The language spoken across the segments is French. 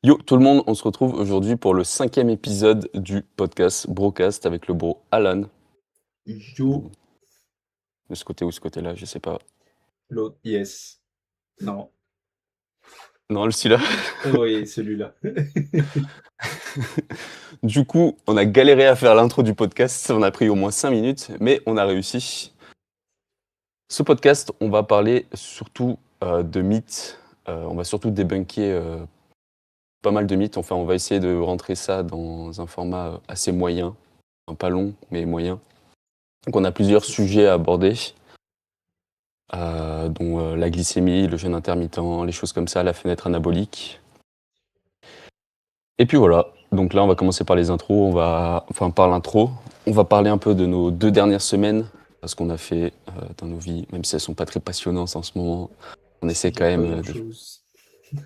Yo tout le monde, on se retrouve aujourd'hui pour le 5e épisode du podcast Brocast avec le bro Alan. Yo, De ce côté ou ce côté-là, je sais pas. l'autre, yes. Non. Non, celui-là. Oui, celui-là. Du coup, on a galéré à faire l'intro du podcast, ça en a pris au moins 5 minutes, mais on a réussi. Ce podcast, on va parler surtout de mythes. On va surtout débunker pas mal de mythes. Enfin, on va essayer de rentrer ça dans un format assez moyen. Pas long, mais moyen. Donc on a plusieurs C'est ça. sujets à aborder. Dont la glycémie, le jeûne intermittent, les choses comme ça, la fenêtre anabolique. Et puis voilà, donc là on va commencer par les intros, par l'intro, on va parler un peu de nos 2 dernières semaines, ce qu'on a fait dans nos vies, même si elles sont pas très passionnantes en ce moment. On Ça essaie quand change pas même grand-chose.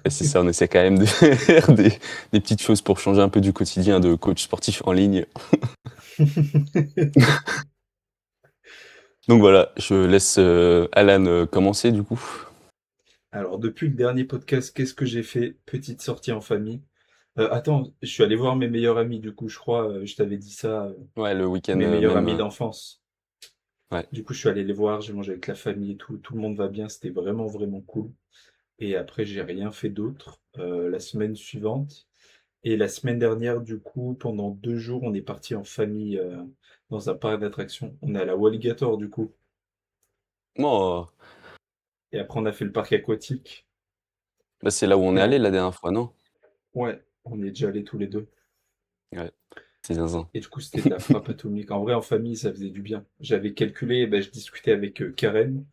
c'est ça, on essaie quand même de faire des petites choses pour changer un peu du quotidien de coach sportif en ligne. Donc voilà, je laisse Alan commencer du coup. Alors, depuis le dernier podcast, qu'est-ce que j'ai fait? Petite sortie en famille. Attends, je suis allé voir mes meilleurs amis, du coup, je crois, je t'avais dit ça, Ouais, le week-end mes meilleurs même. amis d'enfance. Ouais. Du coup, je suis allé les voir, j'ai mangé avec la famille et tout le monde va bien, c'était vraiment, vraiment cool. Et après, j'ai rien fait d'autre, la semaine suivante. Et la semaine dernière, du coup, pendant 2 jours, on est parti en famille dans un parc d'attractions. On est allé à Walligator, du coup. Moi, Et après, on a fait le parc aquatique. bah, c'est là où on Et est allé en... la dernière fois, non? Ouais, on est déjà allés tous les deux. Ouais, c'est zinzin. Et du coup, c'était de la frappe atomique. En vrai, en famille, ça faisait du bien. J'avais calculé, ben, je discutais avec Karen.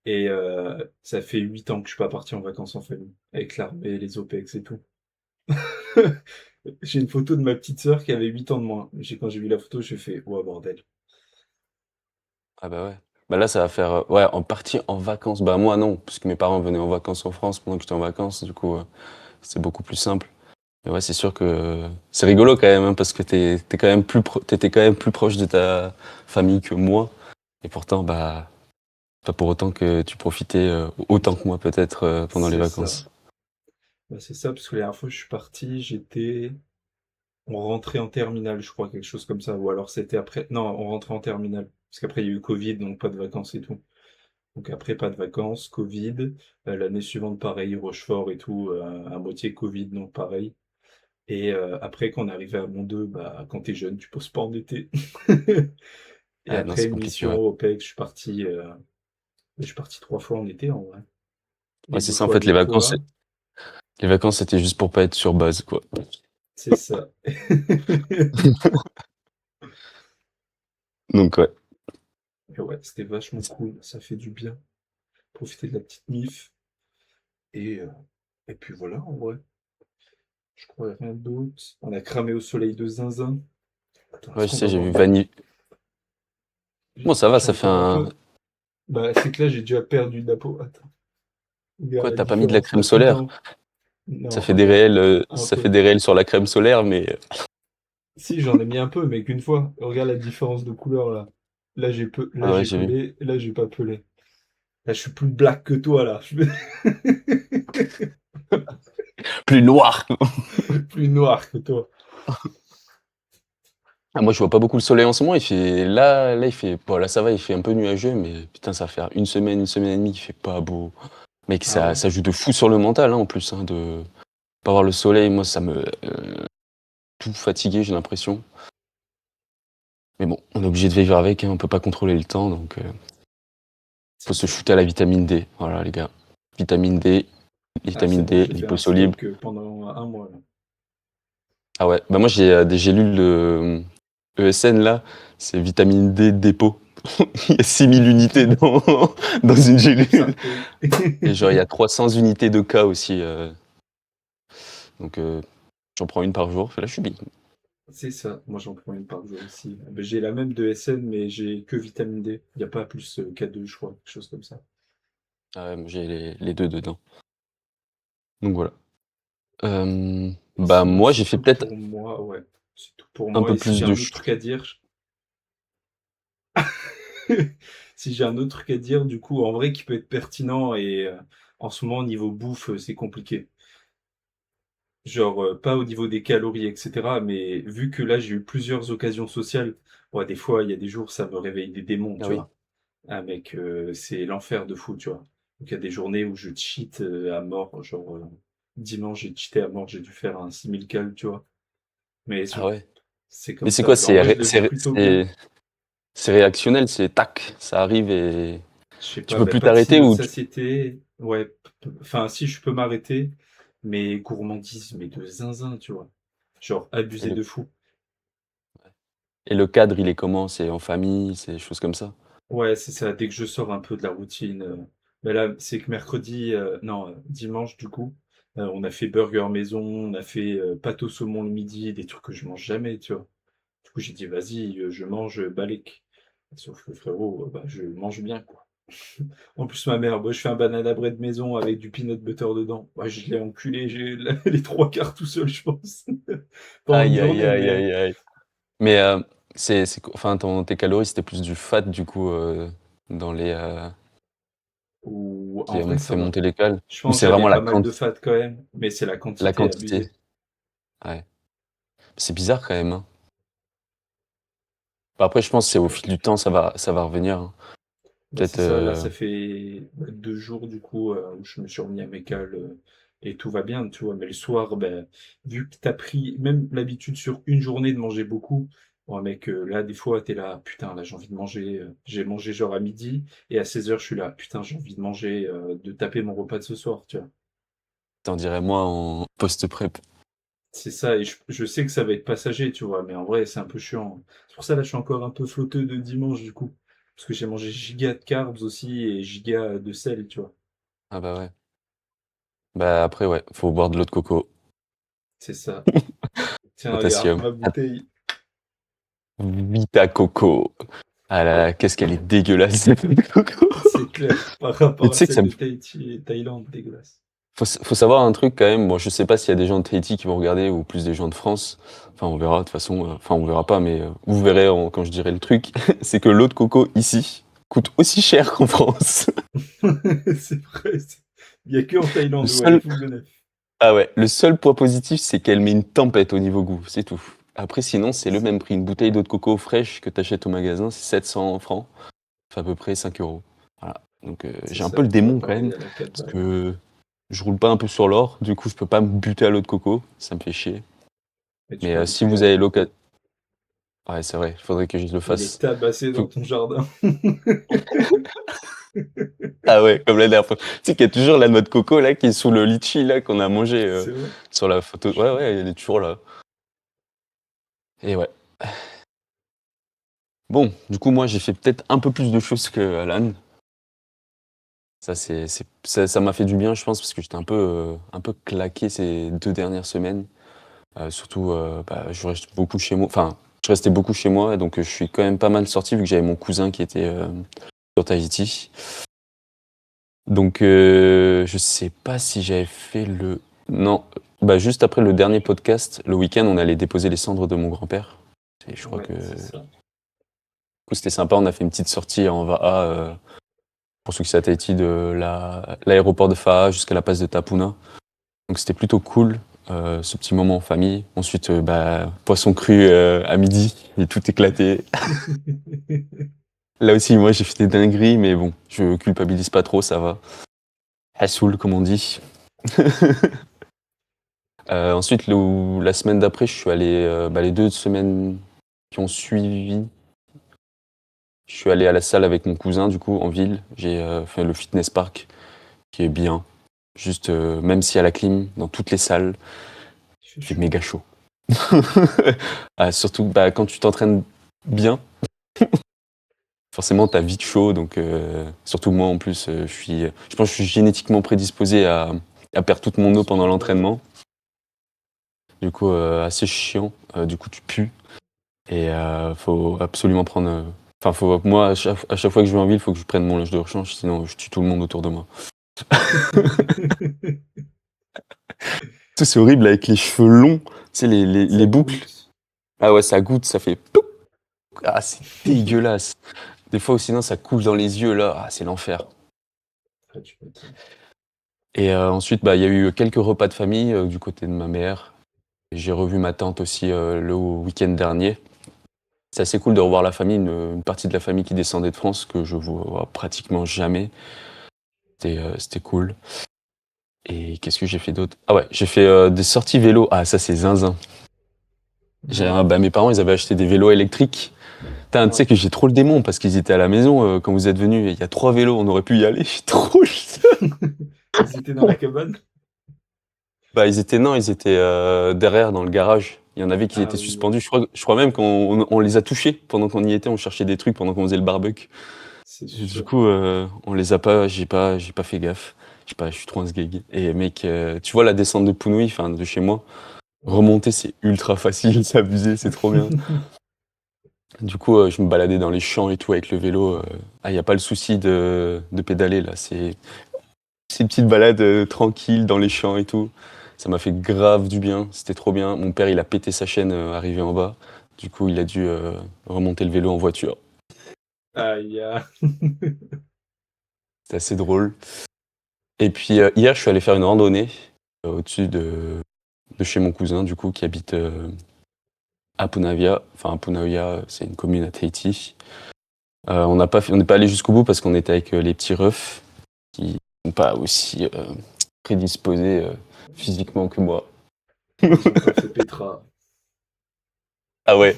Et ça fait 8 ans que je suis pas parti en vacances en famille. Avec l'armée, les OPEX et tout. J'ai une photo de ma petite sœur qui avait 8 ans de moins. Quand j'ai vu la photo, j'ai fait, oh bordel. Ah bah ouais. Bah là, ça va faire ouais, en partie en vacances. Bah moi non, puisque mes parents venaient en vacances en France pendant que j'étais en vacances, du coup c'est beaucoup plus simple. Mais ouais, c'est sûr que c'est rigolo quand même, hein, parce que t'es quand même t'étais quand même plus proche de ta famille que moi. Et pourtant, bah pas pour autant que tu profitais autant que moi peut-être pendant les C'est ça. vacances. Bah, c'est ça, parce que la dernière fois que je suis parti, on rentrait en terminale, je crois, quelque chose comme ça. Ou alors c'était après. Non, on rentrait en terminale. Parce qu'après, il y a eu Covid, donc pas de vacances et tout. Donc après, pas de vacances, Covid. L'année suivante, pareil, Rochefort et tout, à moitié Covid, donc pareil. Et après, quand on est arrivé à Mont 2, bah, quand t'es jeune, tu poses pas en été. Et Ah non, après, c'est compliqué, mission ouais. au OPEX, je suis parti 3 fois en été, en vrai. Ouais, Et c'est deux ça en fois fait, de quoi? les vacances c'était juste pour pas être sur base, quoi. C'est ça. Donc ouais. Et ouais, c'était vachement cool, ça fait du bien. Profiter de la petite mif. Et, euh, et puis voilà, en vrai. Je crois rien d'autre. On a cramé au soleil de zinzin. Attends, Ouais, est-ce je qu'on sais, va j'ai voir vu mon... Vanille. Bon, ça va, J'ai ça fait encore un un. peu... Bah, c'est que là, j'ai déjà perdu de la peau. Attends, regarde Quoi, la t'as pas mis de la différence crème là. solaire? Non, non, regarde, un Ça fait peu. des réels sur la crème solaire, mais Si, j'en ai mis un peu, mais qu'une fois. Regarde la différence de couleur là. Là, ah ouais, j'ai j'ai vu. pelé, et là, j'ai pas pelé. Là, je suis plus black que toi, là. Plus noir. Plus noir que toi. Ah, moi, je vois pas beaucoup le soleil en ce moment. Il fait, bon, là, ça va, il fait un peu nuageux, mais putain, ça va faire une semaine et demie qu'il fait pas beau. Mec, Ah ouais? ça joue de fou sur le mental, hein, en plus, hein, de pas voir le soleil. Moi, ça me tout fatigué, j'ai l'impression. Mais bon, on est obligé de vivre avec, hein, on peut pas contrôler le temps, donc faut C'est se ça. shooter à la vitamine D. Voilà, les gars. Ah, c'est Vitamine bon, D, j'ai fait un liposoluble. stock pendant un mois là. Ah ouais, bah moi j'ai des gélules de ESN là, c'est vitamine D dépôt. Il y a 6000 unités dans une gélule. Sarko. Et genre il y a 300 unités de K aussi. Donc j'en prends une par jour, là je suis bien. C'est ça. Moi, j'en prends une par jour aussi. Ben, j'ai la même de SN, mais j'ai que vitamine D. Il n'y a pas plus K2, je crois. Quelque chose comme ça. Ah ouais, moi, j'ai les deux dedans. Donc voilà. Et Bah sinon, moi j'ai c'est fait tout peut-être pour moi. Ouais. C'est tout pour un moi. peu Et si plus j'ai de... un autre truc à dire, si j'ai un autre truc à dire, du coup, en vrai, qui peut être pertinent et en ce moment, niveau bouffe, c'est compliqué. Genre, pas au niveau des calories, et cetera, mais vu que là, j'ai eu plusieurs occasions sociales, ouais, des fois, il y a des jours, ça me réveille des démons, Ah tu oui. vois? Ah mec, c'est l'enfer de fou, tu vois? Donc il y a des journées où je cheat, à mort, genre, dimanche, j'ai cheaté à mort, j'ai dû faire un 6000 cals, tu vois? Mais Ah ouais. c'est Mais comme c'est ça. quoi? En vrai, je le vis plutôt bien. C'est réactionnel, c'est tac, ça arrive et Je sais tu pas, peux bah, plus pas de t'arrêter signaux de ou satiété. Ouais, enfin, si je peux m'arrêter, mais gourmandise, mais de zinzin, tu vois? Genre et abuser le, de fou. et le cadre, il est comment? C'est en famille, c'est des choses comme ça? Ouais, c'est ça, dès que je sors un peu de la routine, bah, là, c'est que mercredi, non, dimanche, du coup, on a fait burger maison, on a fait, pâte au saumon le midi, des trucs que je mange jamais, tu vois? Du coup, j'ai dit: «Vas-y, je mange, balèque». Sauf que frérot, bah, je mange bien, quoi. En plus, ma mère, bah, je fais un banana bread maison avec du peanut butter dedans. Bah, je l'ai enculé, j'ai les 3 quarts tout seul, je pense. Pas en une Aïe, aïe, journée, aïe, mais aïe, aïe. Mais enfin, tes calories, c'était plus du fat, du coup, dans les, ou qui en vrai, ça fait va. monter les cales? Je Ou pense que c'est j'avais vraiment pas mal de fat quand même, mais c'est la la quantité quantité? abusée. Ouais. C'est bizarre quand même, hein. Bah, après, je pense que Je c'est sais au pas. fil du temps, ça va revenir, hein. Bah, c'est Peut-être, ça, là, ça fait 2 jours du coup, où je me suis remis à mes cales, et tout va bien, tu vois? Mais le soir, ben, vu que tu as pris même l'habitude sur une journée de manger beaucoup, ouais mec, là, des fois, tu es là: «Putain, là, j'ai envie de manger», j'ai mangé genre à midi et à 16 heures je suis là: «Putain, j'ai envie de manger, de taper mon repas de ce soir», tu vois? t'en dirais moi en post-prep. C'est ça et je sais que ça va être passager, tu vois? Mais en vrai, c'est un peu chiant. C'est pour ça, là, je suis encore un peu flotteux de dimanche, du coup. Parce que j'ai mangé giga de carbs aussi et giga de sel, tu vois? Ah bah ouais. Bah après, ouais, faut boire de l'eau de coco. C'est ça. Tiens, regarde, Potassium. ma bouteille, Vita Coco. Ah là là, qu'est-ce qu'elle est dégueulasse, cette eau de coco. c'est clair, par Mais rapport tu à sais que celle ça me... de Tahiti et Thaïlande, dégueulasse. Faut savoir un truc quand même. Bon, je sais pas s'il y a des gens de Tahiti qui vont regarder ou plus des gens de France. Enfin, on verra de toute façon. Enfin, on verra pas, mais vous verrez quand je dirai le truc. C'est que l'eau de coco ici coûte aussi cher qu'en France. C'est vrai, il y a que en Le Thaïlande où elle est seul, full bénef. ah ouais, le seul point positif, c'est qu'elle met une tempête au niveau goût, c'est tout. Après, sinon, c'est C'est le ça, même prix. Une bouteille d'eau de coco fraîche que t'achètes au magasin, c'est 700 francs. Ça fait à peu près 5 euros. Voilà. Donc, c'est j'ai un peu ça. le Nous, à démon quand Paris, même. elle a 4 Parce balles. que je roule pas un peu sur l'or. Du coup, je peux pas me buter à l'eau de coco. Ça me fait chier. Mais tu Mais peux si goûter vous à l'eau avez de coco. l'occasion. Ouais, c'est vrai, il faudrait que je le Il est fasse. tabassé dans Faut- ton jardin. Ah ouais, comme la dernière fois. Tu sais qu'il y a toujours la noix de coco là qui est sous le litchi là qu'on a mangé C'est vrai? sur la photo. Je Ouais, ouais, elle est toujours là. Et ouais. Bon, du coup, moi, j'ai fait peut-être un peu plus de choses que Alan. Ça m'a fait du bien, je pense, parce que j'étais un peu claqué ces 2 dernières semaines. Surtout, bah, je reste beaucoup chez moi. Enfin, je restais beaucoup chez moi, donc je suis quand même pas mal sorti vu que j'avais mon cousin qui était sur Tahiti. Donc, je sais pas si j'avais fait le. Non, bah, juste après le dernier podcast, le week-end, on allait déposer les cendres de mon grand-père. Et je crois Ouais, que c'est du ça. coup, c'était sympa. On a fait une petite sortie en VAA. Pour ceux qui sont à Tahiti, de l'aéroport de Faa jusqu'à la place de Tapuna. Donc c'était plutôt cool, ce petit moment en famille. Ensuite, bah, poisson cru à midi, et tout éclaté. Là aussi, moi, j'ai fait des dingueries, mais bon, je culpabilise pas trop, ça va. Hassoul, comme on dit. Ensuite, la semaine d'après, je suis allé, bah, les 2 semaines qui ont suivi, je suis allé à la salle avec mon cousin, du coup, en ville. J'ai fait le fitness park, qui est bien. Juste, même s'il y a la clim dans toutes les salles, Il fait il fait chaud. méga chaud. Ah, surtout bah, quand tu t'entraînes bien, forcément t'as vite chaud. Donc surtout moi en plus, je pense que je suis génétiquement prédisposé à perdre toute mon eau pendant Surhydraté. l'entraînement. Du coup assez chiant. Du coup tu pues et faut absolument prendre. Enfin moi à chaque fois que je vais en ville, il faut que je prenne mon linge de rechange, sinon je tue tout le monde autour de moi. Tu sais, c'est horrible avec les cheveux longs, tu sais les Ça boucles. goûte. Ah ouais ça goûte, ça fait poup. Ah c'est dégueulasse. Des fois, ou sinon, ça coule dans les yeux, là. Ah, c'est l'enfer. Ah, tu m'étonnes. Et ensuite, bah, il y a eu quelques repas de famille du côté de ma mère. J'ai revu ma tante aussi le week-end dernier. C'est assez cool de revoir la famille, une partie de la famille qui descendait de France que je vois pratiquement jamais. C'était cool. Et qu'est-ce que j'ai fait d'autre? Ah ouais, j'ai fait des sorties vélo. Ah, ça c'est zinzin. Ouais, Bah, mes parents, ils avaient acheté des vélos électriques. Putain, tu sais ouais. que j'ai trop le démon parce qu'ils étaient à la maison quand vous êtes venus. Il y a 3 vélos, on aurait pu y aller. J'ai trop le seum. Ils étaient dans la cabane? Bah, non, ils étaient derrière dans le garage. Il y en avait qui Ah étaient oui, ouais, suspendus. Je crois même qu'on les a touchés pendant qu'on y était. On cherchait des trucs pendant qu'on faisait le barbecue. c'est Du sûr. coup, on les a pas. J'ai pas fait gaffe. Je suis trop un sgeg. Et mec, tu vois la descente de Punouille, enfin de chez moi. Ouais. Remonter, c'est ultra facile, c'est abusé, c'est trop bien. Du coup, je me baladais dans les champs et tout avec le vélo. Ah, il y a pas le souci de pédaler là. C'est une petite balade tranquille dans les champs et tout. Ça m'a fait grave du bien. C'était trop bien. Mon père, il a pété sa chaîne arrivé en bas. Du coup, il a dû remonter le vélo en voiture. Aïe, ah. C'était assez drôle. Et puis hier, je suis allé faire une randonnée au-dessus de chez mon cousin, du coup, qui habite à Punavia. Enfin, Punavia, c'est une commune à Tahiti. On n'est pas allé jusqu'au bout parce qu'on était avec les petits refs qui sont pas aussi prédisposés physiquement que moi. Ils ont pas fait Petra. Ah ouais,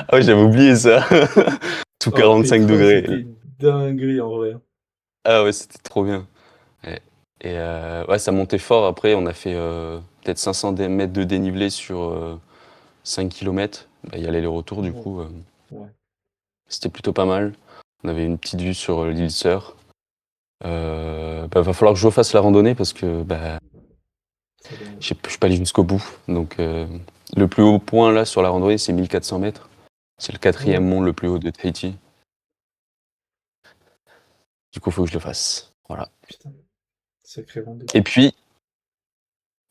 ah ouais, j'avais oublié ça. Tout Oh, 45 Petra, degrés. c'était dinguerie en vrai. Ah ouais, c'était trop bien. Ouais. Et ouais, ça montait fort. Après, on a fait peut-être 500 mètres de dénivelé sur 5 km. Bah, il y allait les retours, du Ouais, coup. ouais. C'était plutôt pas mal. On avait une petite vue sur l'île Sœur. Bah, va falloir que je refasse la randonnée parce que bah, Ça doit- je suis pas allé jusqu'au bout. Donc, le plus haut point là sur la randonnée, c'est 1400 mètres. C'est le Ouais, quatrième mont le plus haut de Tahiti. Du coup, il faut que je le fasse. Voilà. putain, sacré rando. Et puis,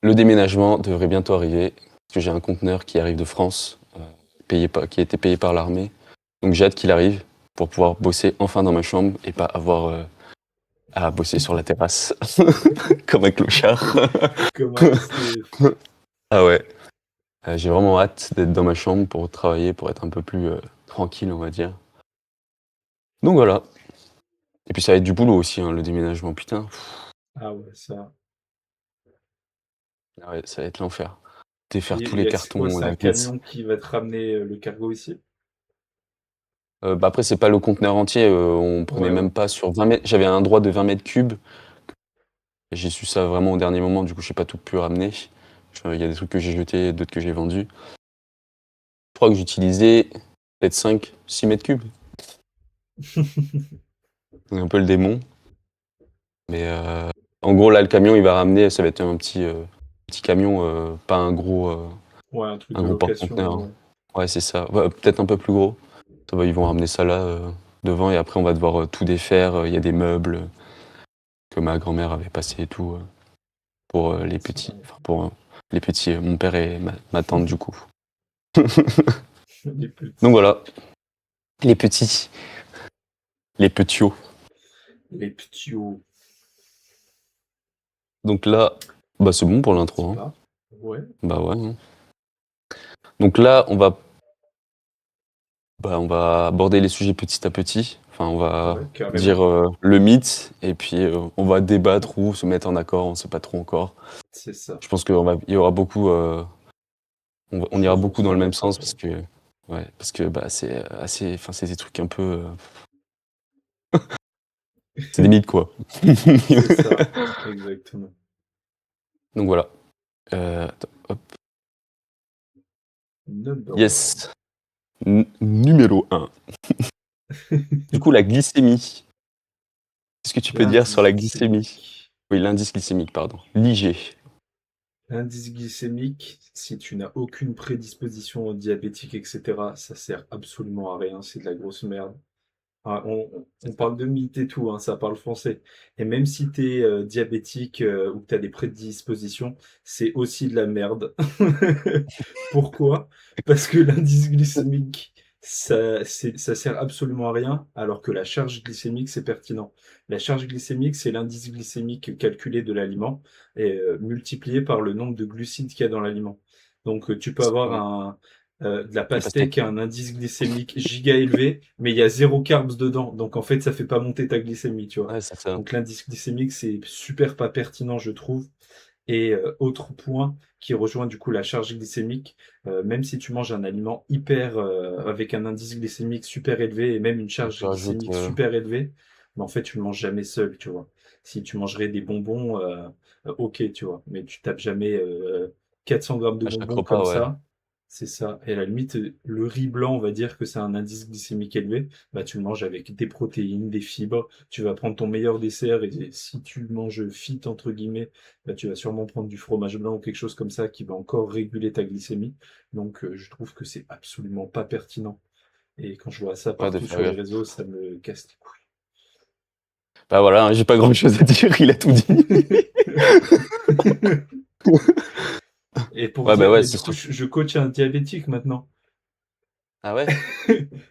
le déménagement devrait bientôt arriver. Parce que j'ai un conteneur qui arrive de France, qui a été payé par l'armée. Donc, j'ai hâte qu'il arrive pour pouvoir bosser enfin dans ma chambre et pas avoir à bosser sur la terrasse comme un clochard. Comme un SDF. Ah ouais. J'ai vraiment hâte d'être dans ma chambre pour travailler, pour être un peu plus tranquille, on va dire. Donc voilà. Et puis ça va être du boulot aussi, hein, le déménagement, putain. Ah ouais, ça. Ah ouais, ça va être l'enfer. Défaire tous les Et c'est quoi, cartons, c'est la un caisse. camion qui va te ramener le cargo ici? Bah après, c'est pas le conteneur entier, on prenait Ouais, ouais. même pas sur 20 mètres. J'avais un droit de 20 mètres cubes. J'ai su ça vraiment au dernier moment, du coup, j'ai pas tout pu ramener. Il y a des trucs que j'ai jetés, d'autres que j'ai vendus. Je crois que j'utilisais peut-être 5, 6 mètres cubes. C'est un peu le démon. Mais en gros, là, le camion, il va ramener, ça va être un petit camion, pas Ouais, un truc un de gros location, porte-conteneur, hein. ouais. Ouais, c'est ça. Ouais, peut-être un peu plus gros. Ça va, ils vont ramener ça là, devant, et après, on va devoir tout défaire. Il y a des meubles que ma grand-mère avait passé et tout, pour les Ça petits. va. Enfin, pour les petits, mon père et ma tante, du coup. Les Donc petits. voilà, les petits, les petits. Les petits hauts. Donc là, bah c'est bon pour Un l'intro, petit hein. pas. Ouais. Bah ouais, hein. Donc là, on va aborder les sujets petit à petit. Enfin, on va Ouais, carrément. dire le mythe et puis on va débattre ou se mettre en accord. On sait pas trop encore. C'est ça. Je pense il y aura beaucoup. On ira Faisons beaucoup dans le ça, même sens carrément. parce que bah c'est assez. Enfin, c'est des trucs un peu. C'est des mythes quoi. C'est ça. Exactement. Donc voilà. Attends, hop. Number one. Yes. Numéro un. Du coup, la glycémie. Qu'est-ce que tu peux dire sur L'indice la glycémie? glycémique. Oui, l'indice glycémique, pardon. L'IG. L'indice glycémique, si tu n'as aucune prédisposition diabétique, etc., ça sert absolument à rien, c'est de la grosse merde. Ah, on C'est ça. parle de mythe et tout, hein, ça parle français. Et même si tu es diabétique ou que tu as des prédispositions, c'est aussi de la merde. Pourquoi? Parce que l'indice glycémique Ça sert absolument à rien, alors que la charge glycémique, c'est pertinent. La charge glycémique, c'est l'indice glycémique calculé de l'aliment et multiplié par le nombre de glucides qu'il y a dans l'aliment. Donc, tu peux C'est avoir comme de la les pastèque qui pastèques. a un indice glycémique giga élevé, mais il y a zéro carbs dedans. Donc, en fait, ça fait pas monter ta glycémie, tu vois. Ouais, c'est ça. Donc, l'indice glycémique, c'est super pas pertinent, je trouve. Et autre point qui rejoint du coup la charge glycémique, même si tu manges un aliment hyper, avec un indice glycémique super élevé et même une Et charge tu rajoutes, glycémique super élevée, mais en fait tu le manges jamais seul, tu vois? Si tu mangerais des bonbons, OK, tu vois? Mais tu tapes jamais, 400 grammes de à chaque bonbons comme repas, ouais. ça. C'est ça et à la limite, le riz blanc, on va dire que c'est un indice glycémique élevé, bah, tu le manges avec des protéines, des fibres, tu vas prendre ton meilleur dessert et si tu manges «fit» entre guillemets, bah, tu vas sûrement prendre du fromage blanc ou quelque chose comme ça qui va encore réguler ta glycémie. Donc, je trouve que c'est absolument pas pertinent. Et quand je vois ça Ouais, de partout faire sur les gaffe. réseaux, ça me casse les Bah voilà, hein, j'ai pas grand-chose à dire, il a tout dit. couilles. Et pour Ouais, bah dire, ouais, mais c'est du coup, sûr. je coach un diabétique maintenant. Ah ouais?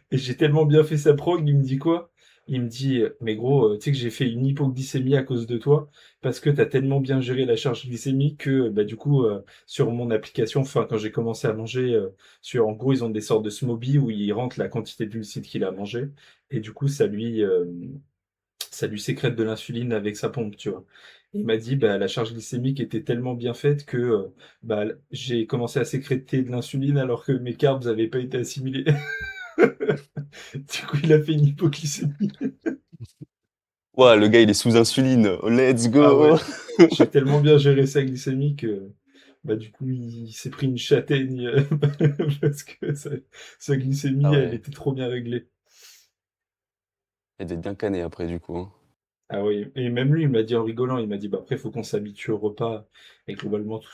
Et j'ai tellement bien fait sa prog, il me dit quoi? Il me dit, mais gros, tu sais que j'ai fait une hypoglycémie à cause de toi, parce que tu as tellement bien géré la charge glycémique que, bah, du coup, sur mon application, enfin, quand j'ai commencé à manger, en gros, ils ont des sortes de Smoby où ils rentrent la quantité de glucides qu'il a mangé, et du coup, ça lui sécrète de l'insuline avec sa pompe, tu vois. Il m'a dit, bah, la charge glycémique était tellement bien faite que, bah, j'ai commencé à sécréter de l'insuline alors que mes carbs n'avaient pas été assimilés. Du coup, il a fait une hypoglycémie. Ouais, le gars, il est sous insuline. Let's Ah go! ouais, j'ai tellement bien géré sa glycémie que, bah, du coup, il s'est pris une châtaigne parce que sa Ah glycémie, elle ouais. était trop bien réglée. Il doit être bien cané après, du coup, hein. Ah oui, et même lui, il m'a dit en rigolant, il m'a dit, bah, après, il faut qu'on s'habitue au repas. Et globalement, tous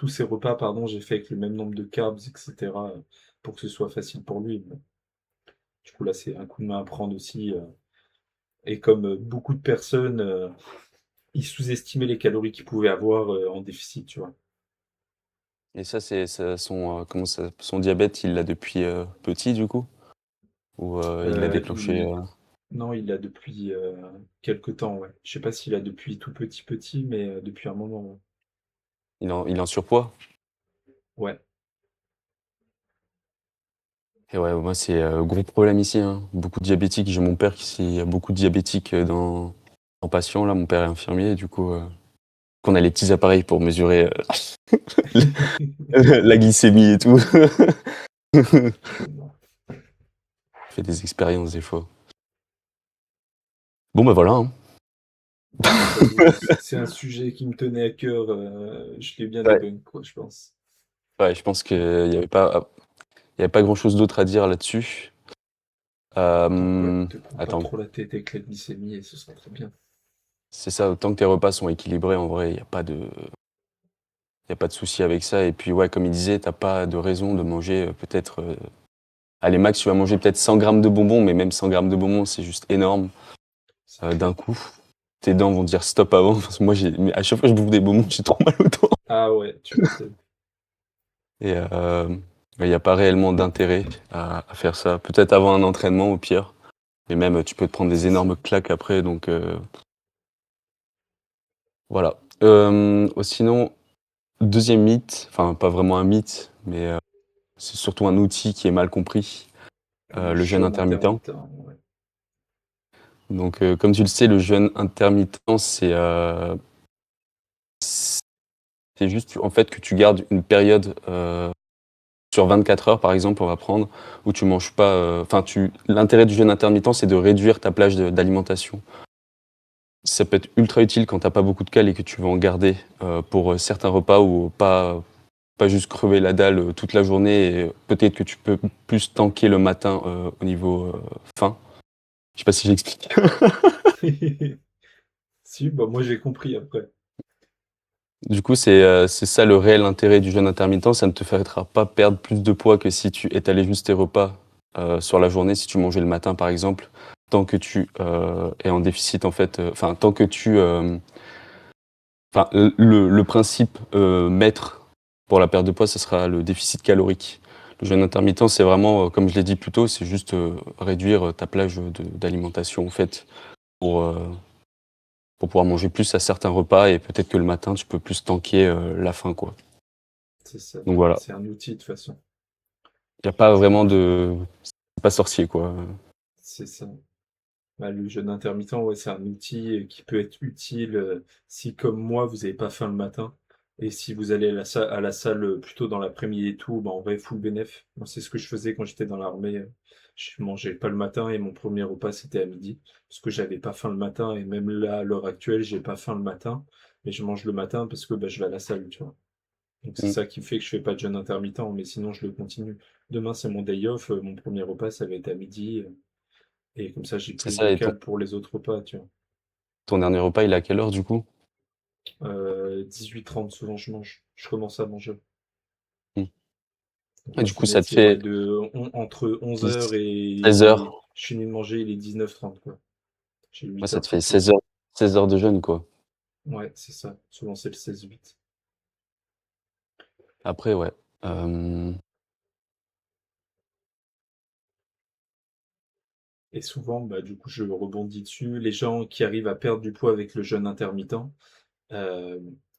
ces repas, pardon, j'ai fait avec le même nombre de carbs, etc., pour que ce soit facile pour lui. Du coup, là, c'est un coup de main à prendre aussi. Et comme beaucoup de personnes, il sous-estimait les calories qu'il pouvait avoir en déficit, tu vois. Et ça, comment ça, son diabète, il l'a depuis petit, du coup? Ou il l'a déclenché. Il Non, il l'a depuis, quelque temps, ouais. Je sais pas s'il a depuis tout petit, petit, mais depuis un moment, ouais. Il est en surpoids? Ouais. Et ouais, moi, c'est gros problème ici, hein. Beaucoup de diabétiques. J'ai mon père qui a beaucoup de diabétiques en patient, là. Mon père est infirmier, du coup, qu'on a les petits appareils pour mesurer la glycémie et tout. Je fais des expériences des fois. Bon, bah voilà, hein. Bah, t'as vu, c'est un sujet qui me tenait à cœur, je l'ai bien Ouais, débunk, quoi, je pense. ouais, je pense qu'il y avait pas grand-chose d'autre à dire là-dessus. Donc ouais, Euh, te prends pas attends, trop la tête avec la glycémie et ce sera très bien. c'est ça, tant que tes repas sont équilibrés, en vrai, y a pas de souci avec ça. Et puis, ouais, comme il disait, t'as pas de raison de manger peut-être. Allez, max, tu vas manger peut-être 100 grammes de bonbons, mais même 100 grammes de bonbons, c'est juste énorme C'est clair. d'un coup. Tes dents vont dire stop avant. Parce que moi, mais à chaque fois que je bouffe des bonbons, j'ai trop mal aux dents. Ah ouais, tu m'étonnes. Et il n'y a pas réellement d'intérêt à faire ça. Peut-être avant un entraînement, au pire. Mais même, tu peux te prendre des C'est ça. énormes claques après. Donc, voilà. Sinon, deuxième mythe, enfin, pas vraiment un mythe, mais c'est surtout un outil qui est mal compris, Le le jeûne jeûne intermittent. intermittent, ouais. Donc, comme tu le sais, le jeûne intermittent, c'est juste en fait que tu gardes une période sur 24 heures, par exemple, on va prendre, où tu manges pas. Enfin, l'intérêt du jeûne intermittent, c'est de réduire ta plage d'alimentation. Ça peut être ultra utile quand t'as pas beaucoup de cales et que tu veux en garder pour certains repas ou pas juste crever la dalle toute la journée. Et peut-être que tu peux plus tanker le matin au niveau faim. Je sais pas si j'explique. Si, bah moi j'ai compris après. Du coup, c'est ça le réel intérêt du jeûne intermittent. Ça ne te fera pas perdre plus de poids que si tu étalais juste tes repas sur la journée, si tu mangeais le matin par exemple, tant que tu es en déficit en fait. Enfin, tant que tu. Enfin, le principe maître pour la perte de poids, ce sera le déficit calorique. Le jeûne intermittent, c'est vraiment, comme je l'ai dit plus tôt, c'est juste, réduire, ta plage, d'alimentation, en fait, pour, pour pouvoir manger plus à certains repas et peut-être que le matin, tu peux plus tanker, la faim, quoi. C'est ça. Donc voilà, C'est un outil de toute façon. il y a pas Je vraiment pense. de c'est pas sorcier, quoi. C'est ça. Bah, le jeûne intermittent, ouais, c'est un outil qui peut être utile si, comme moi, vous n'avez pas faim le matin. Et si vous allez à la salle plutôt dans l'après-midi et tout, bah, en vrai, full bénéf. Moi, c'est ce que je faisais quand j'étais dans l'armée. Je mangeais pas le matin et mon premier repas, c'était à midi. Parce que j'avais pas faim le matin. Et même là, à l'heure actuelle, j'ai pas faim le matin. Mais je mange le matin parce que bah, je vais à la salle, tu vois. Donc c'est Mmh. ça qui fait que je fais pas de jeûne intermittent. Mais sinon, je le continue. Demain, c'est mon day off. Mon premier repas, ça va être à midi. Et comme ça, j'ai C'est plus de ça et ton cale pour les autres repas, tu vois. ton dernier repas, il est à quelle heure, du coup? 18h30, souvent je mange. Je commence à manger. Mmh. Donc Et ma du coup, ça fenêtre, te c'est ouais, fait entre 11h et 16 heures. je finis de manger, il est 19h30, quoi. J'ai Ouais, 8 ça te heures fait pour tout. 16 heures de jeûne, quoi. Ouais, c'est ça. Souvent, c'est le 16-8. Après, ouais, hem, Et souvent, bah, du coup, je rebondis dessus. Les gens qui arrivent à perdre du poids avec le jeûne intermittent,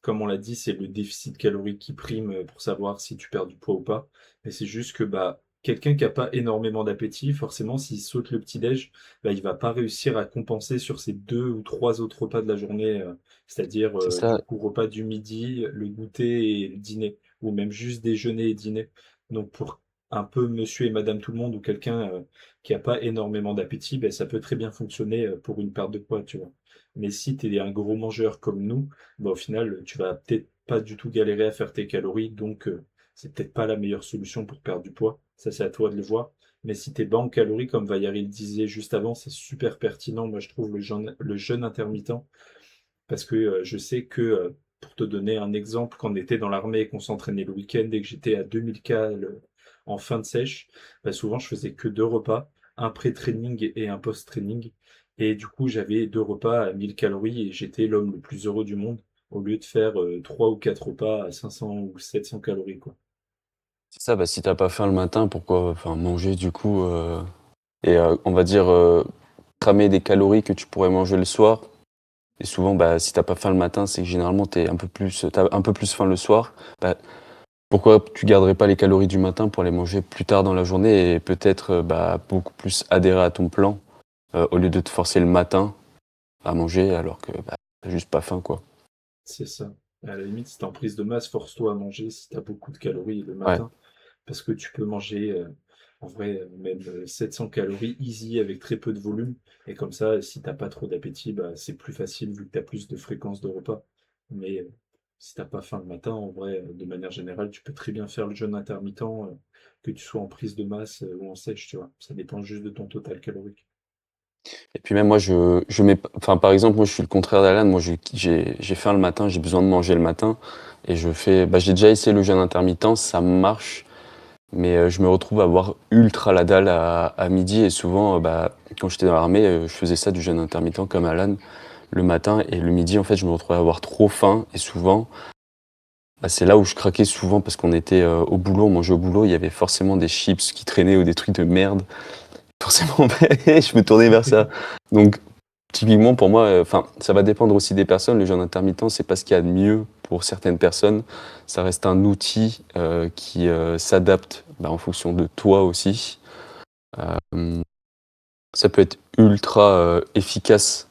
comme on l'a dit, c'est le déficit calorique qui prime, pour savoir si tu perds du poids ou pas. Mais c'est juste que, bah, quelqu'un qui a pas énormément d'appétit, forcément, s'il saute le petit-déj, bah, il va pas réussir à compenser sur ses 2 ou 3 autres repas de la journée, c'est-à-dire, c'est du ça. coup, repas du midi, le goûter et le dîner, ou même juste déjeuner et dîner. Donc pour un peu monsieur et madame tout le monde ou quelqu'un, qui a pas énormément d'appétit, beh, ça peut très bien fonctionner, pour une perte de poids, tu vois? Mais si tu es un gros mangeur comme nous, bah, au final, tu vas peut-être pas du tout galérer à faire tes calories, donc c'est peut-être pas la meilleure solution pour perdre du poids. Ça, c'est à toi de le voir. Mais si t'es bas en calories, comme Valérie le disait juste avant, c'est super pertinent, moi je trouve, le jeûne intermittent, parce que je sais que, pour te donner un exemple, quand on était dans l'armée et qu'on s'entraînait le week-end et que j'étais à 2000 cales en fin de sèche, bah, souvent je faisais que deux repas, un pré-training et un post-training. Et du coup, j'avais deux repas à 1000 calories et j'étais l'homme le plus heureux du monde au lieu de faire trois ou quatre repas à 500 ou 700 calories, quoi. C'est ça, bah, si t'as pas faim le matin, pourquoi enfin manger du coup, et on va dire, cramer des calories que tu pourrais manger le soir et souvent, bah, si t'as pas faim le matin, c'est que généralement tu un peu plus faim le soir. Bah, pourquoi tu garderais pas les calories du matin pour les manger plus tard dans la journée et peut-être, bah, beaucoup plus adhérer à ton plan, au lieu de te forcer le matin à manger alors que, bah, tu juste pas faim, quoi. C'est ça. À la limite, si t'es en prise de masse, force-toi à manger si t'as beaucoup de calories le Ouais, matin. Parce que tu peux manger, en vrai, même 700 calories easy avec très peu de volume. Et comme ça, si t'as pas trop d'appétit, bah, c'est plus facile vu que tu as plus de fréquence de repas. Mais si t'as pas faim le matin, en vrai, de manière générale, tu peux très bien faire le jeûne intermittent, que tu sois en prise de masse ou en sèche, tu vois. Ça dépend juste de ton total calorique. et puis même moi je mets enfin, par exemple, moi je suis le contraire d'Alan. Moi j'ai faim le matin, j'ai besoin de manger le matin et j'ai déjà essayé le jeûne intermittent, ça marche. Mais je me retrouve à avoir ultra la dalle à midi et souvent, bah, quand j'étais dans l'armée, je faisais ça du jeûne intermittent comme Alan, le matin et le midi, en fait, je me retrouvais à avoir trop faim et souvent, bah, c'est là où je craquais souvent parce qu'on était, au boulot, on mangeait au boulot, il y avait forcément des chips qui traînaient ou des trucs de merde. Forcément, je me tournais vers ça. Donc typiquement pour moi, enfin, ça va dépendre aussi des personnes. Le jeûne intermittent, c'est pas ce qu'il y a de mieux pour certaines personnes. Ça reste un outil, qui, s'adapte, bah, en fonction de toi aussi. Hem, Ça peut être ultra, efficace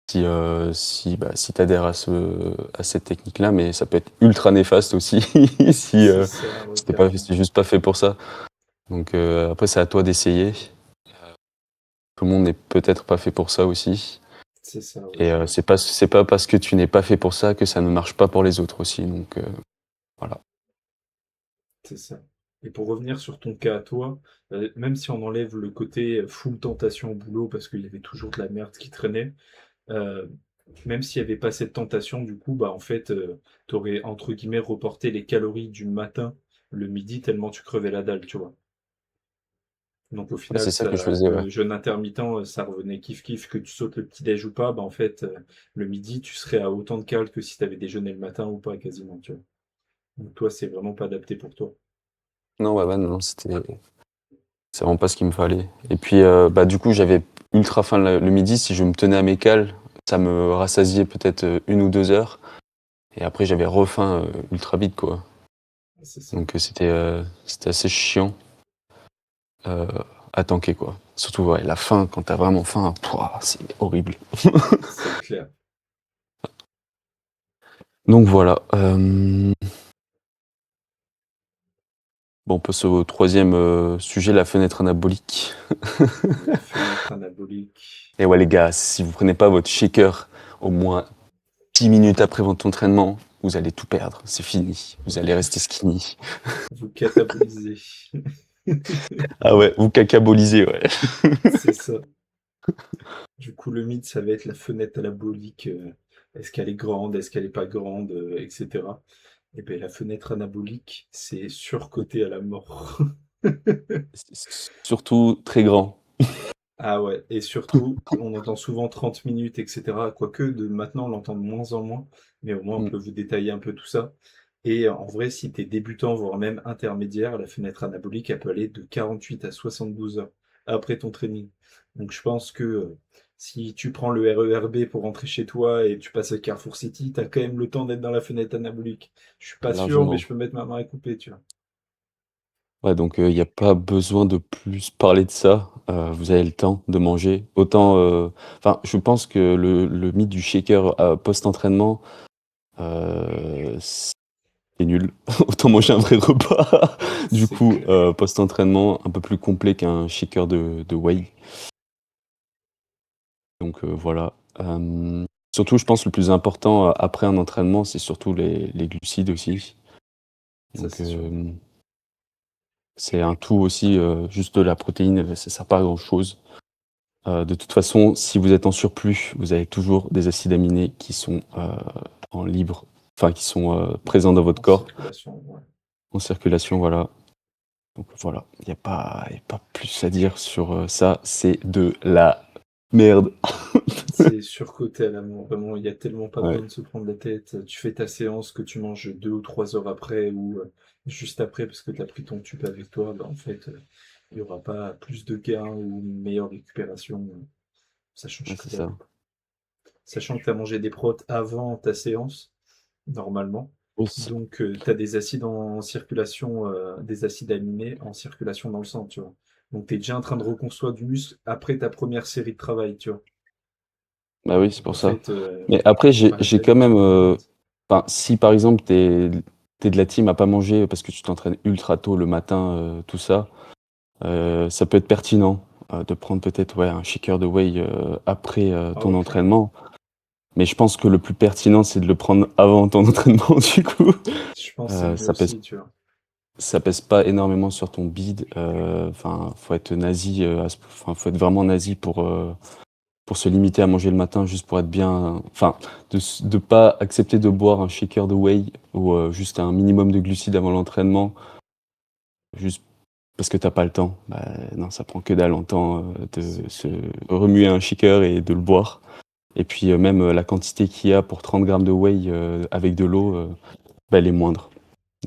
si tu adhères à cette technique-là, mais ça peut être ultra néfaste aussi C'est ça, ouais, carrément. si juste pas fait pour ça. Donc après c'est à toi d'essayer. Tout le monde n'est peut-être pas fait pour ça aussi C'est ça, ouais, et je vois. c'est pas parce que tu n'es pas fait pour ça que ça ne marche pas pour les autres aussi, donc voilà. C'est ça. Et pour revenir sur ton cas à toi, même si on enlève le côté full tentation au boulot parce qu'il y avait toujours de la merde qui traînait, Heu, même s'il y avait pas cette tentation, du coup, bah, en fait, tu aurais entre guillemets «reporté les calories du matin, le midi» tellement tu crevais la dalle, tu vois? Donc au Ouais, c'est final, ça que je ça faisais, ouais. le jeûne intermittent, ça revenait kiff kiff que tu sautes le petit déj ou pas, bah, en fait, le midi, tu serais à autant de cales que si tu avais déjeuné le matin ou pas quasiment, tu vois? Donc toi, c'est vraiment pas adapté pour toi. Non, ouais, ouais, non, c'est vraiment pas ce qu'il me fallait. Et puis, bah, du coup, j'avais ultra faim le midi. Si je me tenais à mes cales, ça me rassasiait peut-être 1 ou 2 heures. Et après, j'avais refaim ultra vite, quoi. C'est ça. Donc, c'était assez chiant euh, à tanker, quoi. Surtout, ouais, la faim, quand t'as vraiment faim, pouah, c'est horrible. C'est clair. Donc, voilà. Bon, on passe au troisième sujet, la fenêtre anabolique. La fenêtre anabolique. Et ouais, les gars, si vous prenez pas votre shaker au moins 10 minutes après votre entraînement, vous allez tout perdre. C'est fini. Vous allez rester skinny. Vous catabolisez. Ah ouais, vous cacabolisez, ouais. C'est ça. Du coup, le mythe, ça va être la fenêtre anabolique. Est-ce qu'elle est grande? Est-ce qu'elle est pas grande? Etc. Et bien, la fenêtre anabolique, c'est surcoté à la mort. C'est surtout très grand. Ah ouais, et surtout, on entend souvent 30 minutes, etc. Quoique, de maintenant, on l'entend de moins en moins, mais au moins, on Mm. peut vous détailler un peu tout ça. Et en vrai, si tu es débutant, voire même intermédiaire, la fenêtre anabolique, elle peut aller de 48 à 72 heures après ton training. Donc, je pense que si tu prends le RERB pour rentrer chez toi et tu passes à Carrefour City, tu as quand même le temps d'être dans la fenêtre anabolique. Je suis pas sûr, mais Largement. je peux mettre ma main à couper, tu vois. Ouais, donc il n'y a pas besoin de plus parler de ça. Vous avez le temps de manger. Autant, enfin, je pense que le mythe du shaker post-entraînement, c'est nul. Autant manger un vrai repas. Du C'est coup, clair. post-entraînement, un peu plus complet qu'un shaker de whey. Donc voilà. Surtout, je pense le plus important après un entraînement, c'est surtout les glucides aussi. Ça, Donc c'est sûr. c'est un tout aussi, juste de la protéine, ça sert pas à grand-chose. De toute façon, si vous êtes en surplus, vous avez toujours des acides aminés qui sont en libre, enfin qui sont présents dans votre En corps, circulation, ouais. en circulation, voilà. Donc voilà, y a pas plus à dire sur ça. C'est de la merde. C'est surcoté à l'amour. Vraiment, il y a tellement pas Ouais, besoin de se prendre la tête. Tu fais ta séance que tu manges 2 ou 3 heures après ou juste après parce que tu as pris ton tube avec toi. Bah, en fait, il n'y aura pas plus de gains ou une meilleure récupération. Ça change ouais, que c'est dalle. ça. Sachant que tu as mangé des protes avant ta séance, normalement. Oui, Donc, tu as des acides en circulation, des acides aminés en circulation dans le sang, tu vois. Donc, tu es déjà en train de reconstruire du muscle après ta première série de travail, tu vois. bah oui, c'est Donc, pour en ça. fait, Mais après, pas la j'ai peine quand de se même, prendre la tête. enfin, si par exemple t'es de la team à pas manger parce que tu t'entraînes ultra tôt le matin, tout ça. Ça peut être pertinent de prendre peut-être ouais, un shaker de whey après Ah ton ouais, clairement. entraînement. Mais je pense que le plus pertinent, c'est de le prendre avant ton entraînement, du coup. Je pense que c'est Euh, mieux ça pèse, aussi, tu vois. ça pèse pas énormément sur ton bide. Enfin, faut être nazi, enfin, faut être vraiment nazi pour se limiter à manger le matin juste pour être bien. Enfin, de pas accepter de boire un shaker de whey ou juste un minimum de glucides avant l'entraînement, juste parce que t'as pas le temps. Bah, non, ça prend que dalle en temps C'est de se clair. remuer un shaker et de le boire. Et puis même la quantité qu'il y a pour 30 grammes de whey avec de l'eau, bah, elle est moindre.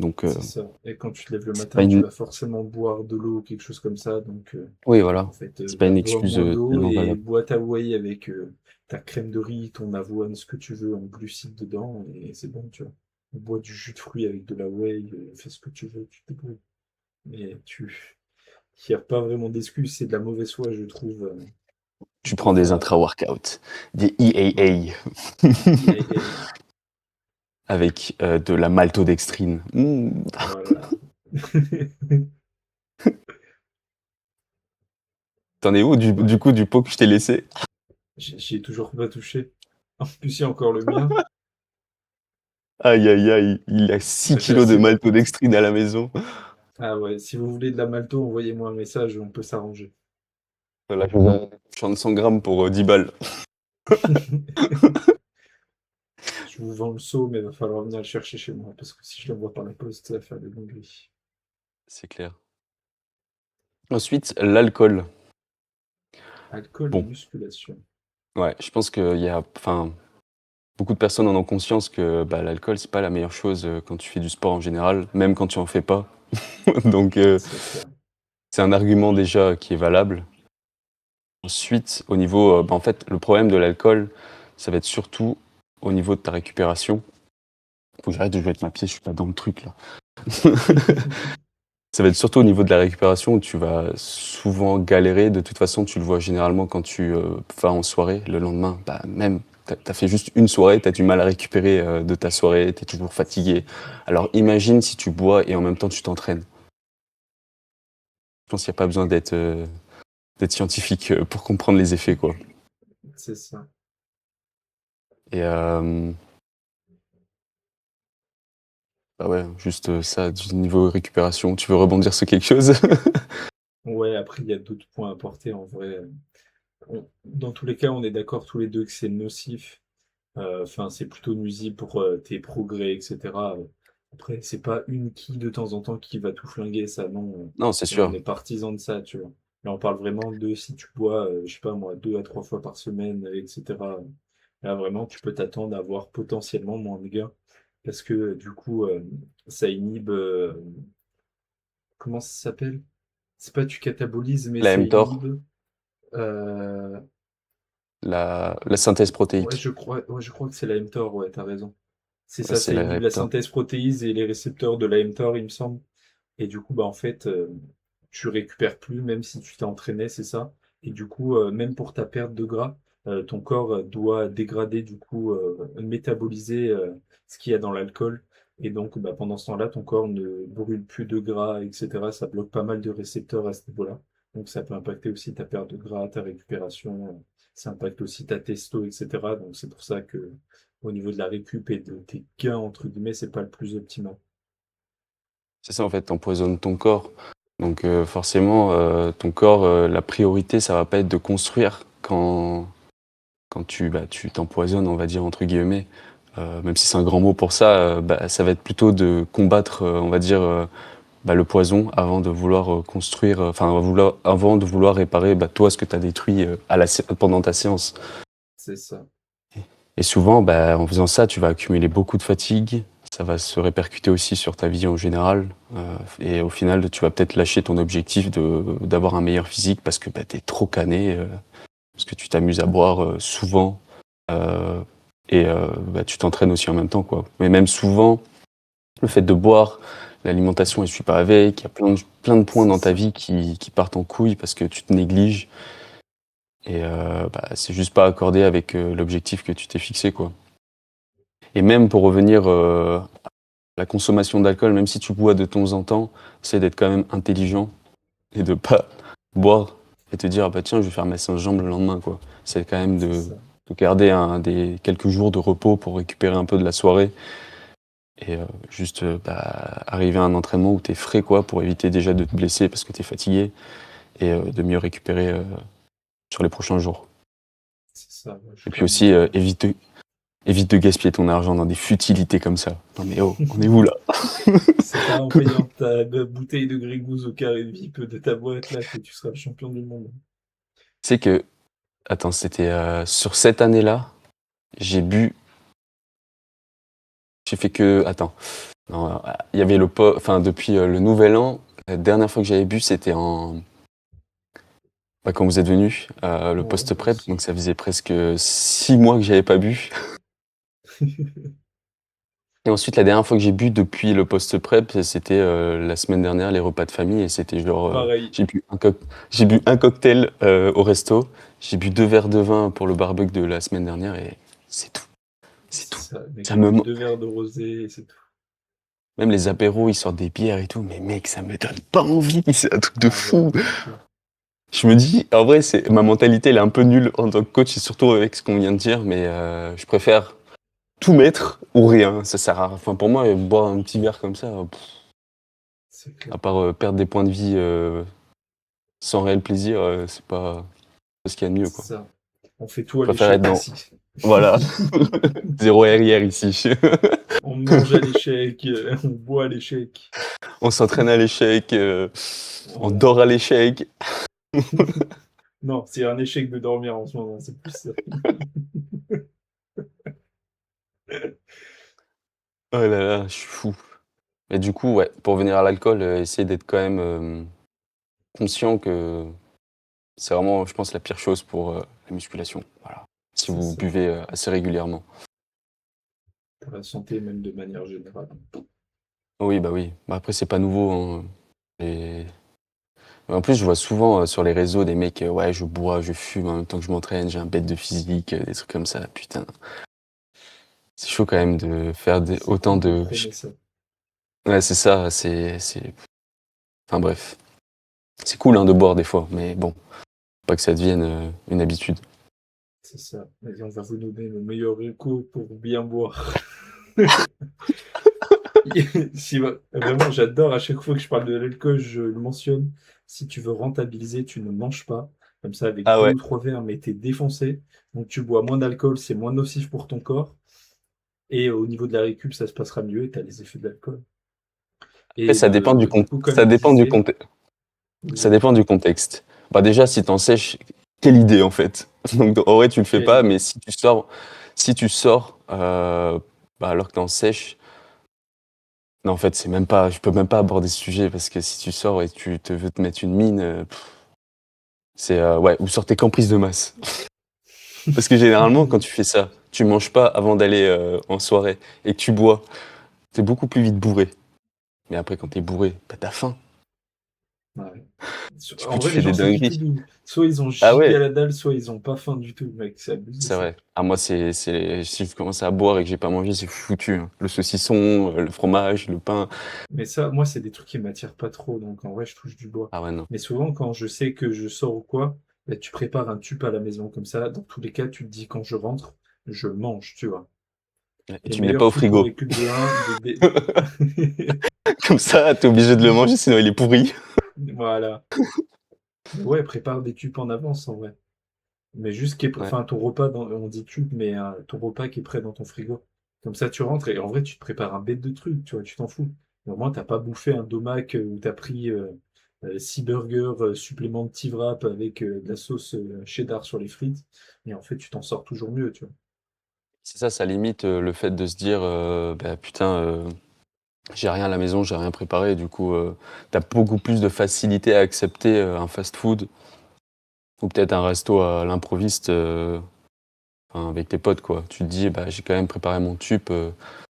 Donc C'est ça. Et quand tu te lèves le c'est pas matin, tu une... vas forcément boire de l'eau ou quelque chose comme ça. Donc, Oui, en voilà. fait, C'est pas bah, une bois excuse moins d'eau tellement et valable. bois ta whey avec ta crème de riz, ton avoine, ce que tu veux en glucides dedans. Et c'est bon, tu vois. Bois du jus de fruits avec de la whey, fais ce que tu veux, tu te débrouilles. Mais il n'y a pas vraiment d'excuse, c'est de la mauvaise foi, je trouve, Tu de prends des faire. intra-workouts, des Ouais, EAA EAA, avec de la maltodextrine. voilà. T'en es où Ouais, du coup du pot que je t'ai laissé? j'y ai toujours pas touché. En plus, il y a encore le mien. Aïe aïe aïe, il a 6 J'ai kilos de assez ma pote. maltodextrine à la maison. Ah ouais, si vous voulez de la malto, envoyez-moi un message, on peut s'arranger. Voilà, je vends 100 grammes pour 10 balles. Je vous vends le seau, mais il va falloir venir le chercher chez moi, parce que si je l'envoie par la poste, ça va faire des dingueries. C'est clair. Ensuite, l'alcool. Alcool et Bon, musculation. ouais, je pense qu'il y a, enfin, beaucoup de personnes en ont conscience que bah, l'alcool, c'est pas la meilleure chose quand tu fais du sport en général, même quand tu en fais pas. Donc, C'est clair. c'est un argument déjà qui est valable. Ensuite, au niveau, bah, en fait, le problème de l'alcool, ça va être surtout au niveau de ta récupération. Faut que j'arrête de jouer avec ma pied, je suis pas dans le truc là. Ça va être surtout au niveau de la récupération où tu vas souvent galérer. De toute façon, tu le vois généralement quand tu vas en soirée. Le lendemain, bah, même, t'as fait juste une soirée, t'as du mal à récupérer de ta soirée, t'es toujours fatigué. Alors imagine si tu bois et en même temps tu t'entraînes. Je pense qu'il n'y a pas besoin d'être scientifique pour comprendre les effets, quoi. C'est ça. Et bah ouais, juste ça, du niveau récupération. Tu veux rebondir sur quelque chose? Ouais, après, il y a d'autres points à apporter en vrai. Dans tous les cas, on est d'accord tous les deux que c'est nocif. Enfin, c'est plutôt nuisible pour tes progrès, etc. Après, c'est pas une qui de temps en temps qui va tout flinguer, ça, non. Non, c'est Et on sûr. est partisan de ça, tu vois. Là, on parle vraiment de si tu bois, je sais pas moi, 2 à 3 fois par semaine, etc. Là, vraiment, tu peux t'attendre à avoir potentiellement moins de gains. Parce que du coup, ça inhibe. Comment ça s'appelle? C'est pas tu catabolises, mais La ça mTOR, inhibe. Euh, la synthèse ouais, protéique. je crois que c'est la mTOR, ouais, t'as raison. C'est Ouais, ça, c'est ça la inhibe la mTOR. synthèse protéise et les récepteurs de la mTOR, il me semble. Et du coup, bah, en fait, tu récupères plus, même si tu t'es entraîné, c'est ça. Et du coup, même pour ta perte de gras, ton corps doit dégrader, du coup, métaboliser ce qu'il y a dans l'alcool. Et donc, bah, pendant ce temps-là, ton corps ne brûle plus de gras, etc. Ça bloque pas mal de récepteurs à ce niveau-là. Donc, ça peut impacter aussi ta perte de gras, ta récupération. Ça impacte aussi ta testo, etc. Donc, c'est pour ça que, au niveau de la récup et de tes gains, entre guillemets, c'est pas le plus optimal. C'est ça, en fait, t'empoisonnes ton corps. Donc forcément, ton corps, la priorité, ça va pas être de construire quand tu t'empoisonnes, on va dire, entre guillemets. Même si c'est un grand mot pour ça, bah, ça va être plutôt de combattre, on va dire, bah, le poison avant de vouloir construire, avant de vouloir réparer bah, toi ce que tu as détruit pendant ta séance. C'est ça. Et souvent, bah, en faisant ça, tu vas accumuler beaucoup de fatigue. Ça va se répercuter aussi sur ta vie en général. Et au final, tu vas peut-être lâcher ton objectif d'avoir un meilleur physique parce que bah, tu es trop cané, parce que tu t'amuses à boire souvent. euh, et bah, tu t'entraînes aussi en même temps, quoi. Mais même souvent, le fait de boire, l'alimentation, elle suit pas avec. Il y a plein de points C'est dans ta ça. vie qui partent en couille parce que tu te négliges. Et bah, c'est juste pas accordé avec l'objectif que tu t'es fixé, quoi. Et même pour revenir à la consommation d'alcool, même si tu bois de temps en temps, c'est d'être quand même intelligent et de pas boire et te dire ah bah tiens je vais faire ma séance jambes le lendemain, quoi. C'est quand même C'est ça. de garder des quelques jours de repos pour récupérer un peu de la soirée et juste bah, arriver à un entraînement où tu es frais, quoi, pour éviter déjà de te blesser parce que tu es fatigué et de mieux récupérer sur les prochains jours. C'est ça. Ouais, je suis Et puis totalement aussi d'accord. évite de gaspiller ton argent dans des futilités comme ça. Non mais oh, on est où là? C'est pas en payant ta bouteille de Grégouze au carré VIP de ta boîte là que tu seras le champion du monde. Tu sais que, attends, c'était sur cette année-là, j'ai bu, j'ai fait que, attends, non, il y avait enfin depuis le Nouvel An, la dernière fois que j'avais bu, c'était bah, quand vous êtes venu, le Ouais, post-prep, merci. donc ça faisait presque 6 mois que j'avais pas bu. Et ensuite, la dernière fois que j'ai bu depuis le post-prep, c'était la semaine dernière, les repas de famille, et c'était genre, Pareil. j'ai bu un cocktail au resto, j'ai bu 2 verres de vin pour le barbecue de la semaine dernière, et c'est tout, c'est C'est tout. ça. Mec, Ça j'ai me, bu man- 2 verres de rosé et c'est tout. Même les apéros, ils sortent des bières et tout, mais mec, ça me donne pas envie, c'est un truc de Ah ouais, fou. c'est clair. Je me dis, en vrai, ma mentalité, elle est un peu nulle en tant que coach, et surtout avec ce qu'on vient de dire, mais je préfère tout mettre ou rien. Ça sert à, enfin, pour moi, boire un petit verre comme ça, C'est à clair. part perdre des points de vie sans réel plaisir, c'est pas ce qu'il y a de mieux, C'est quoi. ça. On fait tout Je à préfère être l'échec dans, ici. voilà, zéro RIR ici. On mange à l'échec, on boit à l'échec. On s'entraîne à l'échec, on Voilà. dort à l'échec. Non, c'est un échec de dormir en ce moment, c'est plus ça. Oh là là, je suis fou. Et du coup, ouais, pour revenir à l'alcool, essayer d'être quand même conscient que c'est vraiment, je pense, la pire chose pour la musculation. Voilà. Si C'est vous ça. buvez assez régulièrement. Pour la santé, même de manière générale. Oui, bah oui. Bah après, c'est pas nouveau, hein. Et... En plus, je vois souvent sur les réseaux des mecs, ouais, je bois, je fume en même temps que je m'entraîne, j'ai un bête de physique, des trucs comme ça. Putain, c'est chaud quand même de faire C'est autant cool de de. prôner ça. Ouais, c'est ça, c'est. Enfin bref. C'est cool hein, de boire des fois, mais bon, faut pas que ça devienne une habitude. C'est ça. Vas-y, on va vous donner le meilleur recours pour bien boire. Si, vraiment, j'adore à chaque fois que je parle de l'alcool, je le mentionne. Si tu veux rentabiliser, tu ne manges pas. Comme ça, avec Ah deux ouais. ou trois verres, mais t'es défoncé. Donc tu bois moins d'alcool, c'est moins nocif pour ton corps. Et au niveau de la récup, ça se passera mieux et tu as les effets de l'alcool. Après, Et de, du coup, comme ça il dépend du disait, contexte. Ça vas-y, dépend du contexte. Bah déjà, si t'en sèches, quelle idée en fait. Donc en vrai, tu le fais quelle pas, idée. mais si tu sors, bah, alors que t'es en sèche, non en fait, c'est même pas, je peux même pas aborder ce sujet parce que si tu sors et tu te veux te mettre une mine, c'est ouais, ou sortez qu'en prise de masse. Parce que généralement, quand tu fais ça, tu manges pas avant d'aller en soirée et que tu bois, t'es beaucoup plus vite bourré. Mais après, quand t'es bourré, bah t'as faim. Ouais. Du coup, En tu vrai, les fais gens, des c'est qui tout dingueries. doux. Soit ils ont Ah giga ouais, la dalle, soit ils ont pas faim du tout, mec. C'est abusé, c'est ça. vrai. Ah moi, si je commence à boire et que j'ai pas mangé, c'est foutu, hein. Le saucisson, le fromage, le pain. Mais ça, moi, c'est des trucs qui m'attirent pas trop, donc en vrai, je touche du bois. Ah ouais, non. Mais souvent, quand je sais que je sors ou quoi, bah, tu prépares un tube à la maison, comme ça, dans tous les cas, tu te dis quand je rentre, je mange, tu vois. Et Et tu le mets pas meilleur au truc pour frigo. récup de 1, Comme ça, t'es obligé de le manger, sinon il est pourri. Voilà. Mais ouais, prépare des tubes en avance, en vrai. Mais juste Ouais. enfin, ton repas, on dit tube, mais ton repas qui est prêt dans ton frigo. Comme ça, tu rentres et en vrai, tu te prépares un bête de trucs, tu vois, tu t'en fous. Mais au moins, t'as pas bouffé un domac où t'as pris 6 burgers supplément de wrap avec de la sauce cheddar sur les frites. Et en fait, tu t'en sors toujours mieux, tu vois. C'est ça, ça limite le fait de se dire, bah putain, j'ai rien à la maison, j'ai rien préparé. Du coup, t'as beaucoup plus de facilité à accepter un fast-food ou peut-être un resto à l'improviste enfin, avec tes potes, quoi. Tu te dis, bah j'ai quand même préparé mon tube.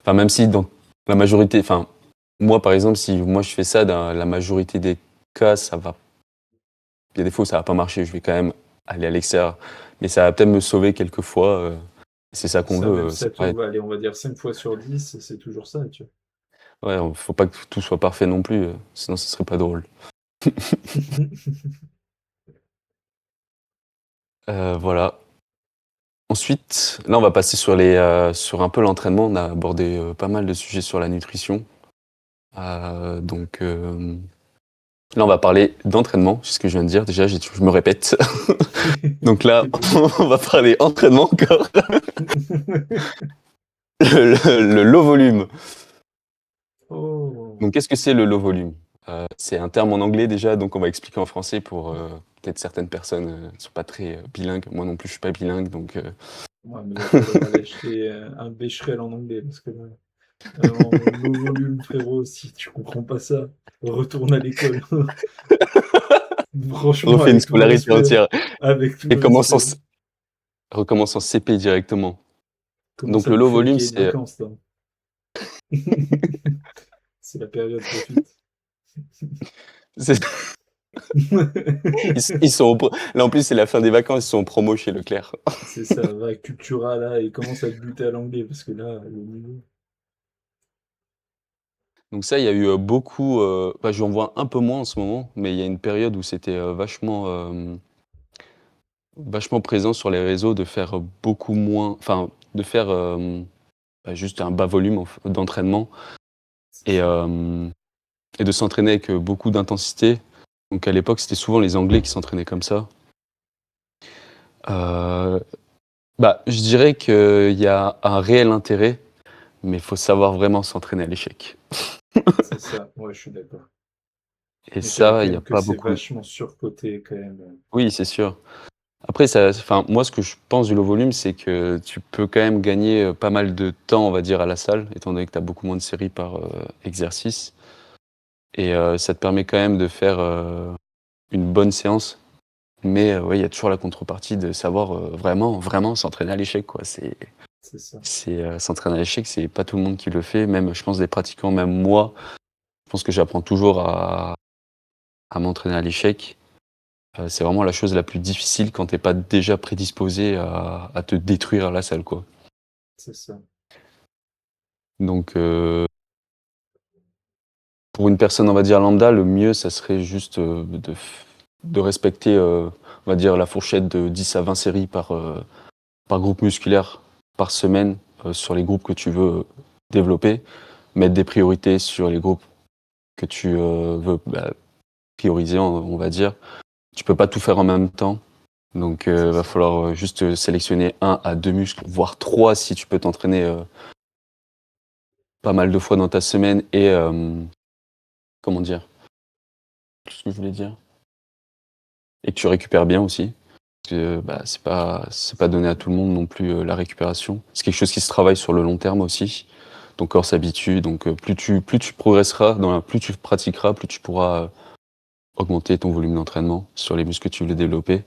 Enfin, même si dans la majorité, enfin, moi par exemple, si moi je fais ça, dans la majorité des cas, ça va. Il y a des fois où ça va pas marcher, je vais quand même aller à l'extérieur. Mais ça va peut-être me sauver quelques fois. C'est ça qu'on Ça, même veut, c'est 7, pareil. allez, on va dire 5 fois sur 10, c'est toujours ça, tu Ouais, faut pas que tout soit parfait non plus, sinon ce serait pas drôle. vois. Voilà. Ensuite, là on va passer sur un peu l'entraînement. On a abordé pas mal de sujets sur la nutrition. Donc là on va parler d'entraînement, c'est ce que je viens de dire. Déjà, je me répète. Donc là, Désolé. on va parler entraînement encore. Le low volume. Oh. Donc qu'est-ce que c'est le low volume? C'est un terme en anglais déjà, donc on va expliquer en français pour peut-être certaines personnes ne sont pas très bilingues. Moi non plus, je suis pas bilingue, donc Ouais, mais va falloir aller acheter un Becherel en anglais, parce que là, en low volume, frérot, si tu comprends pas ça, retourne à l'école. Franchement, refais une avec tout le scolarité respect. entière Avec tout et le respect. recommence en CP directement. Commence Donc à le low bouffer les volume, cahiers de vacances, là. C'est la période, profite. c'est- ils sont là en plus c'est la fin des vacances, ils sont en promo chez Leclerc. C'est ça, va, Cultura, là, et commence à te buter à l'anglais, parce que là, le niveau... Donc ça, il y a eu beaucoup. Bah, j'en vois un peu moins en ce moment, mais il y a une période où c'était vachement présent sur les réseaux de faire beaucoup moins, enfin de faire bah, juste un bas volume d'entraînement C'est et, ça. euh, et de s'entraîner avec beaucoup d'intensité. Donc à l'époque, c'était souvent les Anglais qui s'entraînaient comme ça. Euh, Bah, je dirais qu'il y a un réel intérêt, mais il faut savoir vraiment s'entraîner à l'échec. C'est ça, ouais, je suis d'accord. Et Mais je dirais ça, quand il n'y a même que pas c'est beaucoup. vachement surcoté, quand même. Oui, c'est sûr. Après, ça, enfin, moi, ce que je pense du low volume, c'est que tu peux quand même gagner pas mal de temps, on va dire, à la salle, étant donné que tu as beaucoup moins de séries par exercice. Et ça te permet quand même de faire une bonne séance. Mais ouais, il y a toujours la contrepartie de savoir vraiment, vraiment s'entraîner à l'échec, quoi. C'est ça. S'entraîner à l'échec, c'est pas tout le monde qui le fait. Même, je pense, des pratiquants, même moi, je pense que j'apprends toujours à m'entraîner à l'échec. C'est vraiment la chose la plus difficile quand t'es pas déjà prédisposé à te détruire à la salle, quoi. C'est ça. Donc, pour une personne, on va dire lambda, le mieux, ça serait juste de respecter, on va dire, la fourchette de 10 à 20 séries par groupe musculaire par semaine sur les groupes que tu veux développer. Mettre des priorités sur les groupes que tu veux prioriser, on va dire. Tu peux pas tout faire en même temps. Donc, C'est va ça. falloir juste sélectionner un à deux muscles, voire trois si tu peux t'entraîner pas mal de fois dans ta semaine et comment dire, ce que je voulais dire, et que tu récupères bien aussi. Parce que bah, c'est pas donné à tout le monde non plus la récupération. C'est quelque chose qui se travaille sur le long terme aussi. Ton corps s'habitue, donc plus tu progresseras, plus tu pratiqueras, plus tu pourras augmenter ton volume d'entraînement sur les muscles que tu veux développer.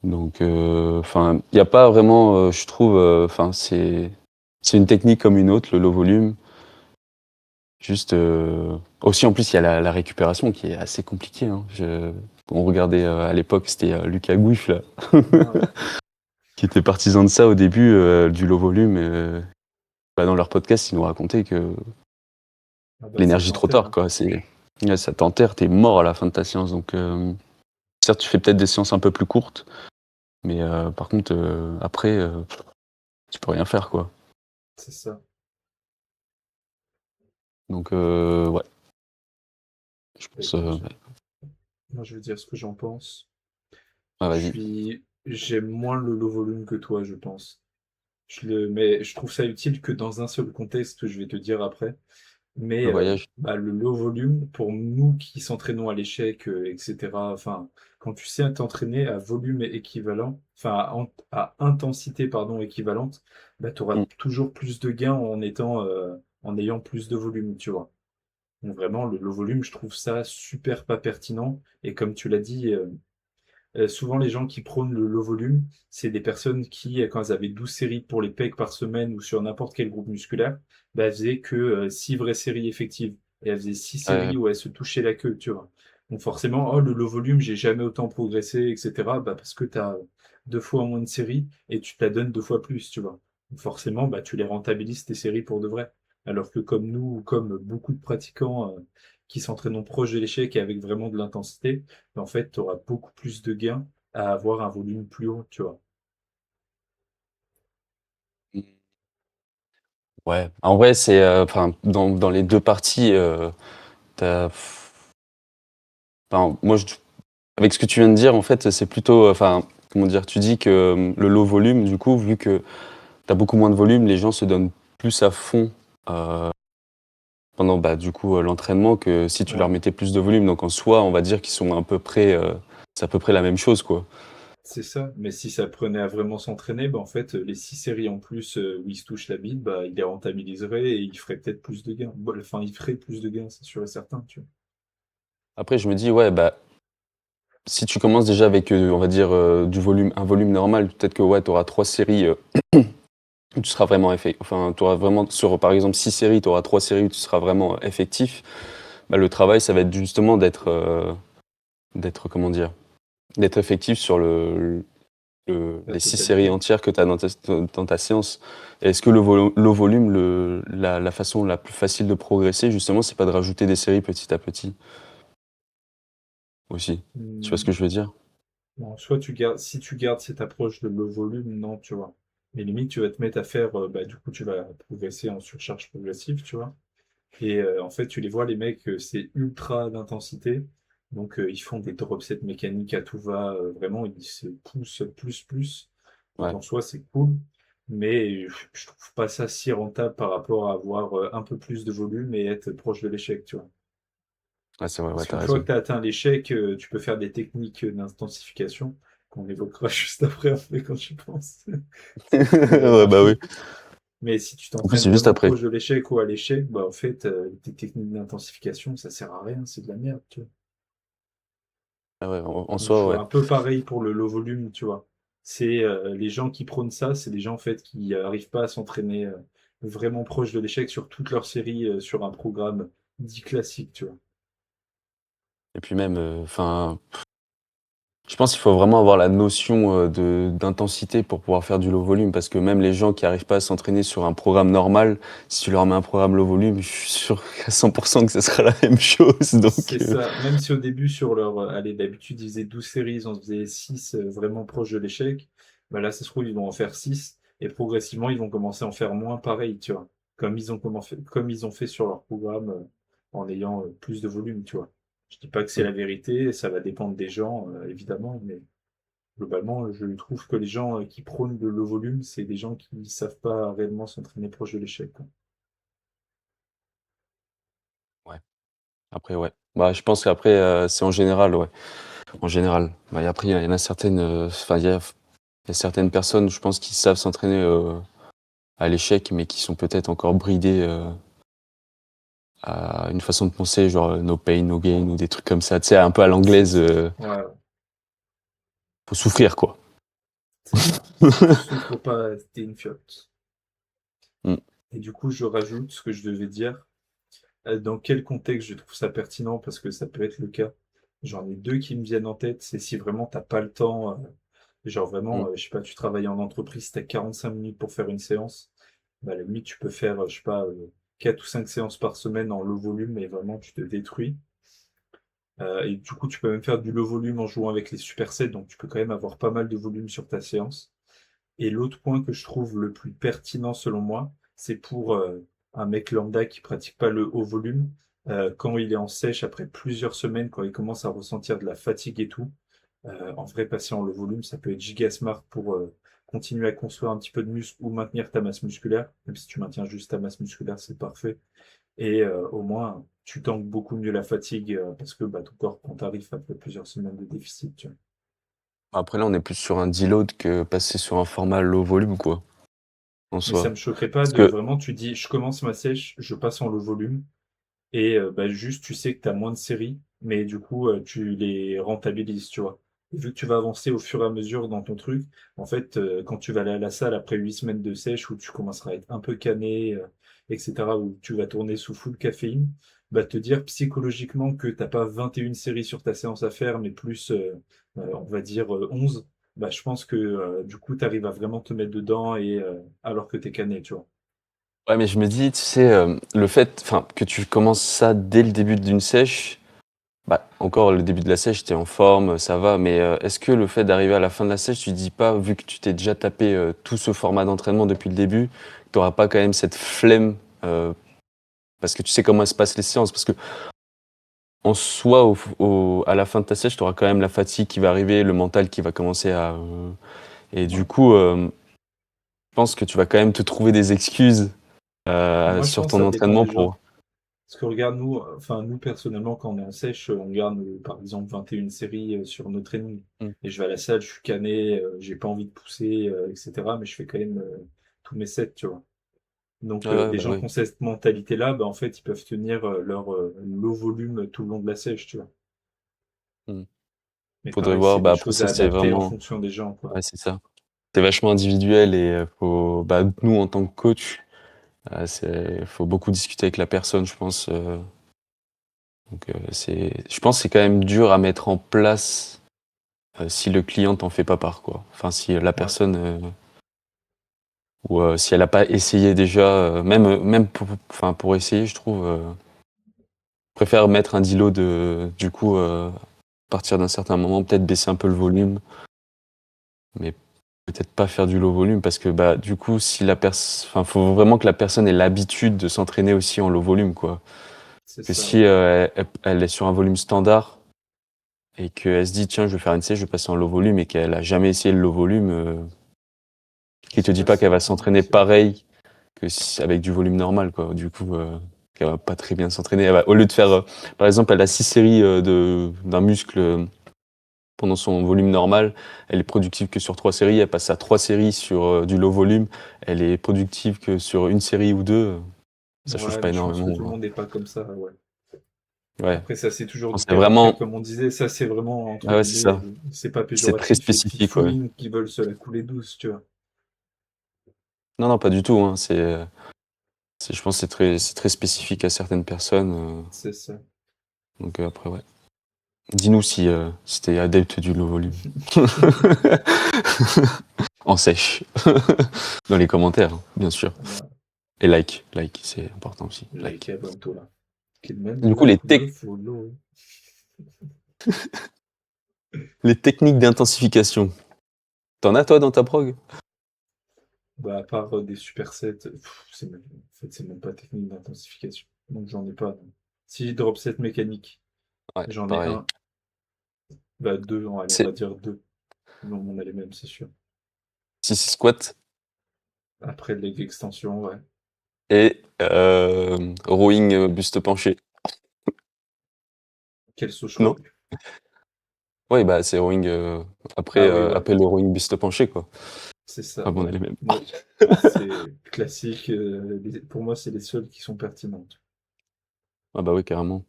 Donc, enfin, il n'y a pas vraiment, je trouve, enfin, c'est une technique comme une autre, le low volume. Juste, aussi en plus, il y a la récupération qui est assez compliquée, hein. On regardait à l'époque, c'était Lucas Gouif là, Ah ouais. qui était partisan de ça au début, du low volume. Bah, dans leur podcast, ils nous racontaient que Ah bah ça l'énergie trop t'enterre, tard, hein. quoi. Ouais, ça t'enterre, t'es mort à la fin de ta séance. Donc, certes, tu fais peut-être des séances un peu plus courtes, mais par contre, après, tu peux rien faire, quoi. C'est ça. Donc, ouais, je Bah, pense. écoute, moi je veux dire ce que j'en pense. Ouais, vas-y, J'aime moins le low volume que toi, je pense. Mais je trouve ça utile que dans un seul contexte que je vais te dire après. Mais le voyage. bah, le low volume, pour nous qui s'entraînons à l'échec, etc., enfin, quand tu sais t'entraîner à volume équivalent, enfin à intensité pardon, équivalente, bah, tu auras Mm. toujours plus de gains en ayant plus de volume, tu vois. Donc vraiment, le low volume, je trouve ça super pas pertinent. Et comme tu l'as dit, souvent, les gens qui prônent le low volume, c'est des personnes qui, quand elles avaient 12 séries pour les pecs par semaine ou sur n'importe quel groupe musculaire, bah, elles faisaient que 6 vraies séries effectives. Et elles faisaient 6 Ouais, séries où elles se touchaient la queue, tu vois. Donc forcément, oh, le low volume, j'ai jamais autant progressé, etc. Bah, parce que tu as deux fois moins de séries et tu te la donnes deux fois plus, tu vois. Donc forcément, bah, tu les rentabilises tes séries pour de vrai. Alors que comme nous, ou comme beaucoup de pratiquants qui s'entraînent proche de l'échec et avec vraiment de l'intensité, en fait, tu auras beaucoup plus de gains à avoir un volume plus haut, tu vois. ouais. En vrai, c'est, enfin, dans les deux parties, t'as, enfin, avec ce que tu viens de dire, en fait, c'est plutôt, enfin, comment dire, tu dis que le low volume, du coup, vu que t'as beaucoup moins de volume, les gens se donnent plus à fond euh, pendant, bah, du coup, l'entraînement que si tu leur Ouais, mettais plus de volume. Donc, en soi, on va dire qu'ils sont à peu près, c'est à peu près la même chose, quoi. c'est ça. Mais si ça prenait à vraiment s'entraîner, bah, en fait, les 6 séries en plus où il se touche la bite, bah, il les rentabiliserait et il ferait peut-être plus de gains. Bon, enfin, il ferait plus de gains, c'est sûr et certain, tu vois. Après, je me dis, ouais, bah, si tu commences déjà avec, on va dire, un volume normal, peut-être que ouais, tu auras trois séries où tu seras vraiment enfin, tu auras vraiment, sur par exemple 6 séries, tu auras 3 séries où tu seras vraiment effectif. Bah, le travail, ça va être justement d'être, comment dire, d'être effectif sur La les 6 séries totalité. entières que tu as dans ta séance. Et est-ce que le volume, la façon la plus facile de progresser, justement, c'est pas de rajouter des séries petit à petit aussi? Tu vois ce que Hmm. je veux dire? Bon, soit tu gardes, si tu gardes cette approche de low volume, non, tu vois. Mais limite, tu vas te mettre à faire, bah, du coup, tu vas progresser en surcharge progressive, tu vois. Et en fait, tu les vois, les mecs, c'est ultra d'intensité. Donc, ils font des drop sets mécaniques à tout va. Vraiment, ils se poussent plus, plus. Donc, Ouais, en soi, c'est cool. Mais je trouve pas ça si rentable par rapport à avoir un peu plus de volume et être proche de l'échec, tu vois. ouais c'est vrai, ouais, Parce t'as qu'une fois raison. que tu as atteint l'échec, tu peux faire des techniques d'intensification. qu'on évoquera juste après, en fait, quand tu penses. Ouais, bah oui. Mais si tu En plus, t'entraînes c'est juste vraiment après. proche de l'échec ou à l'échec, bah en fait, tes techniques d'intensification, ça sert à rien, c'est de la merde, tu vois. Ah ouais, en Donc je soi, vois ouais. un peu pareil pour le low volume, tu vois. C'est les gens qui prônent ça, c'est des gens en fait qui arrivent pas à s'entraîner vraiment proche de l'échec sur toute leur série sur un programme dit classique, tu vois. Et puis même, enfin, je pense qu'il faut vraiment avoir la notion d'intensité pour pouvoir faire du low volume, parce que même les gens qui arrivent pas à s'entraîner sur un programme normal, si tu leur mets un programme low volume, je suis sûr à 100% que ce sera la même chose. C'est Donc, ça, même si au début sur leur allez, d'habitude ils faisaient 12 séries, ils en faisaient 6 vraiment proches de l'échec, bah là ça se trouve ils vont en faire 6 et progressivement ils vont commencer à en faire moins pareil, tu vois. Comme ils ont fait sur leur programme en ayant plus de volume, tu vois. Je dis pas que c'est mm. la vérité, ça va dépendre des gens évidemment, mais globalement je trouve que les gens qui prônent le volume, c'est des gens qui savent pas réellement s'entraîner proche de l'échec, quoi. Ouais. Après, ouais. Bah, je pense qu'après, c'est en général, ouais. En général. Bah, et après, il y en a certaines, enfin, il y a certaines personnes, je pense, qui savent s'entraîner à l'échec, mais qui sont peut-être encore bridées à une façon de penser, genre no pain, no gain, ou des trucs comme ça. Tu sais, un peu à C'est l'anglaise, ça. Ouais, faut souffrir, quoi. c'est ça. Si tu souffres pas, t'es une fiotte. Mm. Et du coup, je rajoute ce que je devais dire. Dans quel contexte je trouve ça pertinent, parce que ça peut être le cas. J'en ai deux qui me viennent en tête. C'est si vraiment t'as pas le temps, genre Mm. vraiment, je sais pas, tu travailles en entreprise, t'as 45 minutes pour faire une séance. Bah, à la limite, tu peux faire, je sais pas, 4 ou 5 séances par semaine en low volume et vraiment tu te détruis. Et du coup, tu peux même faire du low volume en jouant avec les supersets, donc tu peux quand même avoir pas mal de volume sur ta séance. Et l'autre point que je trouve le plus pertinent selon moi, c'est pour un mec lambda qui pratique pas le haut volume, quand il est en sèche après plusieurs semaines, quand il commence à ressentir de la fatigue et tout, en vrai, passer en low volume, ça peut être giga smart pour continuer à construire un petit peu de muscle ou maintenir ta masse musculaire. Même si tu maintiens juste ta masse musculaire, c'est parfait. Et au moins, tu tankes beaucoup mieux la fatigue parce que bah, ton corps, quand t'arrives après plusieurs semaines de déficit, tu vois. Après, là, on est plus sur un deload que passer sur un format low volume, quoi, en Mais ça soi. me choquerait pas Parce de que, vraiment, tu dis, je commence ma sèche, je passe en low volume, et bah, juste, tu sais que tu as moins de séries, mais du coup, tu les rentabilises, tu vois. Et vu que tu vas avancer au fur et à mesure dans ton truc, en fait, quand tu vas aller à la salle après 8 semaines de sèche, où tu commenceras à être un peu cané, etc., où tu vas tourner sous full caféine, bah, te dire psychologiquement que t'as pas 21 séries sur ta séance à faire, mais plus, on va dire, 11, bah, je pense que du coup, tu arrives à vraiment te mettre dedans et alors que t'es cané, tu vois. ouais, mais je me dis, tu sais, le fait, enfin, que tu commences ça dès le début d'une sèche, bah, encore le début de la sèche, t'es en forme, ça va, mais est-ce que le fait d'arriver à la fin de la sèche, tu te dis pas, vu que tu t'es déjà tapé tout ce format d'entraînement depuis le début, tu n'auras pas quand même cette flemme, parce que tu sais comment se passent les séances, parce que en soi, à la fin de ta sèche, tu auras quand même la fatigue qui va arriver, le mental qui va commencer à... et du Ouais. coup, je pense que tu vas quand même te trouver des excuses Moi, je sur pense que ton ça dépend entraînement des gens. pour... Parce que regarde, nous, enfin, nous, personnellement, quand on est en sèche, on garde, par exemple, 21 séries sur nos trainings. Mm. Et je vais à la salle, je suis cané, j'ai pas envie de pousser, etc. Mais je fais quand même tous mes sets, tu vois. Donc, Ouais, ouais, des bah gens qui oui. ont cette mentalité-là, bah, en fait, ils peuvent tenir leur low volume tout le long de la sèche, tu vois. Mm. Mais Faudrait pareil, voir, c'est bah des après choses ça à c'est adapter en vraiment... fonction des gens, quoi. Ouais, c'est ça. C'est vachement individuel et bah, nous, en tant que coach, faut beaucoup discuter avec la personne, je pense. Donc, je pense que c'est quand même dur à mettre en place si le client t'en fait pas part, quoi. Enfin, si la Ouais, personne, ou si elle a pas essayé déjà, même enfin, pour essayer, je trouve, je préfère mettre un deload du coup, à partir d'un certain moment, peut-être baisser un peu le volume, mais peut-être pas faire du low volume parce que bah du coup si la personne, enfin faut vraiment que la personne ait l'habitude de s'entraîner aussi en low volume, quoi. c'est Que ça, si ouais. elle est sur un volume standard et qu'elle se dit tiens je vais faire une série, je vais passer en low volume et qu'elle a jamais essayé le low volume, qui te C'est dit pas pas qu'elle va forcément s'entraîner possible. pareil que avec du volume normal, quoi. Du coup qu'elle va pas très bien s'entraîner. Au lieu de faire par exemple elle a 6 séries d'un muscle pendant son volume normal, elle est productive que sur 3 séries. Elle passe à 3 séries sur du low volume, elle est productive que sur une série ou deux. Ça change Ouais, pas mais je pense que énormément, tout le quoi. monde n'est pas comme ça, ouais. Ouais. Après, ça, c'est toujours du C'est cas par cas, vraiment, comme on disait. Ça, c'est vraiment, entre ah ouais, c'est guillemets, ça. c'est pas C'est très péjoratif, les petites spécifique, ouais. fouines qui veulent se la couler douce, tu vois. Non, non, pas du tout, hein. Je pense que c'est très spécifique à certaines personnes. C'est ça. Donc après, ouais. Dis-nous si t'es adepte du low volume. En sèche. Dans les commentaires, hein, bien sûr. Voilà. Et like, c'est important aussi. Like Like. à bientôt, là. Kidman, Du coup, like me follow. les techniques d'intensification. T'en as toi dans ta prog? Bah, à part des supersets, en fait, c'est même pas technique d'intensification. Donc, j'en ai pas. Si, drop set mécanique, Ouais, j'en ai pareil. un. Bah, deux, allez, on C'est va dire deux. Non, on a les mêmes, c'est sûr. si c'est squat Après, leg extension, ouais. et rowing buste penché. Quel sauce Non? rock? Oui, bah c'est rowing Ah oui, ouais, après le rowing buste penché, quoi. c'est ça, Ah bon, on a ouais. les mêmes. Ouais. C'est classique. Pour moi, c'est les seules qui sont pertinentes. Ah bah oui, carrément.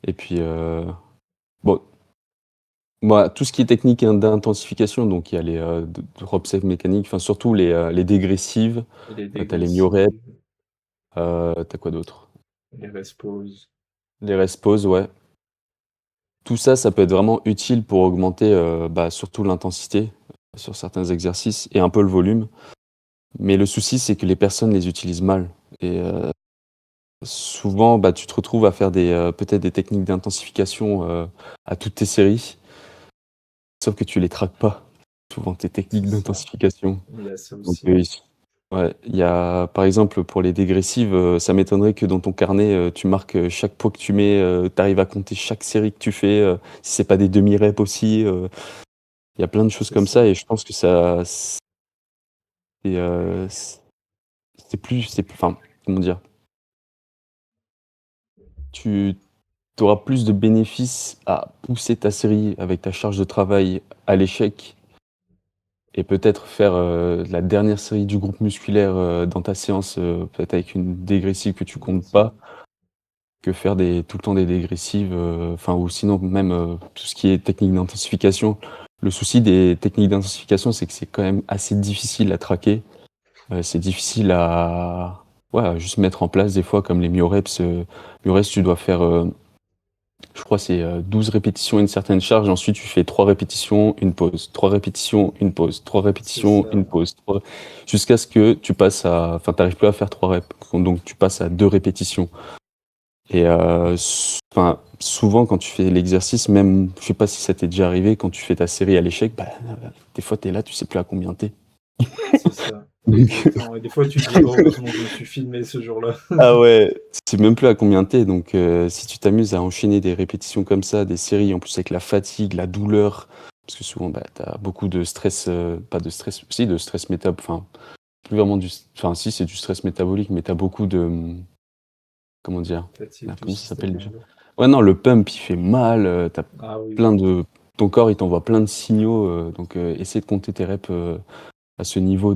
Et puis bon, moi, tout ce qui est technique d'intensification, donc il y a les drop set mécaniques, enfin surtout les dégressives, Les t'as les myoreps, dégressives, t'as quoi d'autre? les resposes. Les rest-pause, ouais. Tout ça, ça peut être vraiment utile pour augmenter bah, surtout l'intensité sur certains exercices et un peu le volume. Mais le souci, c'est que les personnes les utilisent mal. Et souvent, bah, tu te retrouves à faire peut-être des techniques d'intensification à toutes tes séries, sauf que tu les traques pas, souvent tes C'est techniques ça. d'intensification. Il y a ça Donc, aussi. ouais, il y a, par exemple, pour les dégressives, ça m'étonnerait que dans ton carnet, tu marques chaque poids que tu mets, tu arrives à compter chaque série que tu fais, si c'est pas des demi-reps aussi. Il y a plein de choses C'est comme ça. ça et je pense que ça, enfin, comment dire, tu auras plus de bénéfices à pousser ta série avec ta charge de travail à l'échec et peut-être faire la dernière série du groupe musculaire dans ta séance, peut-être avec une dégressive que tu comptes pas, que faire tout le temps des dégressives, enfin, ou sinon même tout ce qui est technique d'intensification. Le souci des techniques d'intensification, c'est que c'est quand même assez difficile à traquer. C'est difficile ouais, à juste mettre en place des fois comme les myoreps. Myoreps, tu dois faire, je crois, c'est 12 répétitions à une certaine charge. Ensuite, tu fais 3 répétitions, une pause, 3 répétitions, une pause, 3 C'est répétitions, ça. une pause, jusqu'à ce que tu passes enfin, t'arrives plus à faire 3 reps. Donc, tu passes à 2 répétitions. Et enfin, souvent, quand tu fais l'exercice, même, je sais pas si ça t'est déjà arrivé, quand tu fais ta série à l'échec, bah, des fois, t'es là, tu sais plus à combien t'es. C'est ça. Exactement. Et des fois, tu te dis, oh, heureusement que je me suis filmé ce jour-là. Ah ouais, tu sais même plus à combien t'es, donc si tu t'amuses à enchaîner des répétitions comme ça, des séries, en plus avec la fatigue, la douleur, parce que souvent bah, t'as beaucoup de stress, pas de stress, si de stress métabolique, enfin plus vraiment enfin si c'est du stress métabolique, mais t'as beaucoup de, comment dire, Fatigue merde, du comment ça s'appelle système déjà? nerveux. Ouais non, le pump il fait mal, t'as Ah oui, plein oui. de, ton corps il t'envoie plein de signaux, donc essayer de compter tes reps à ce niveau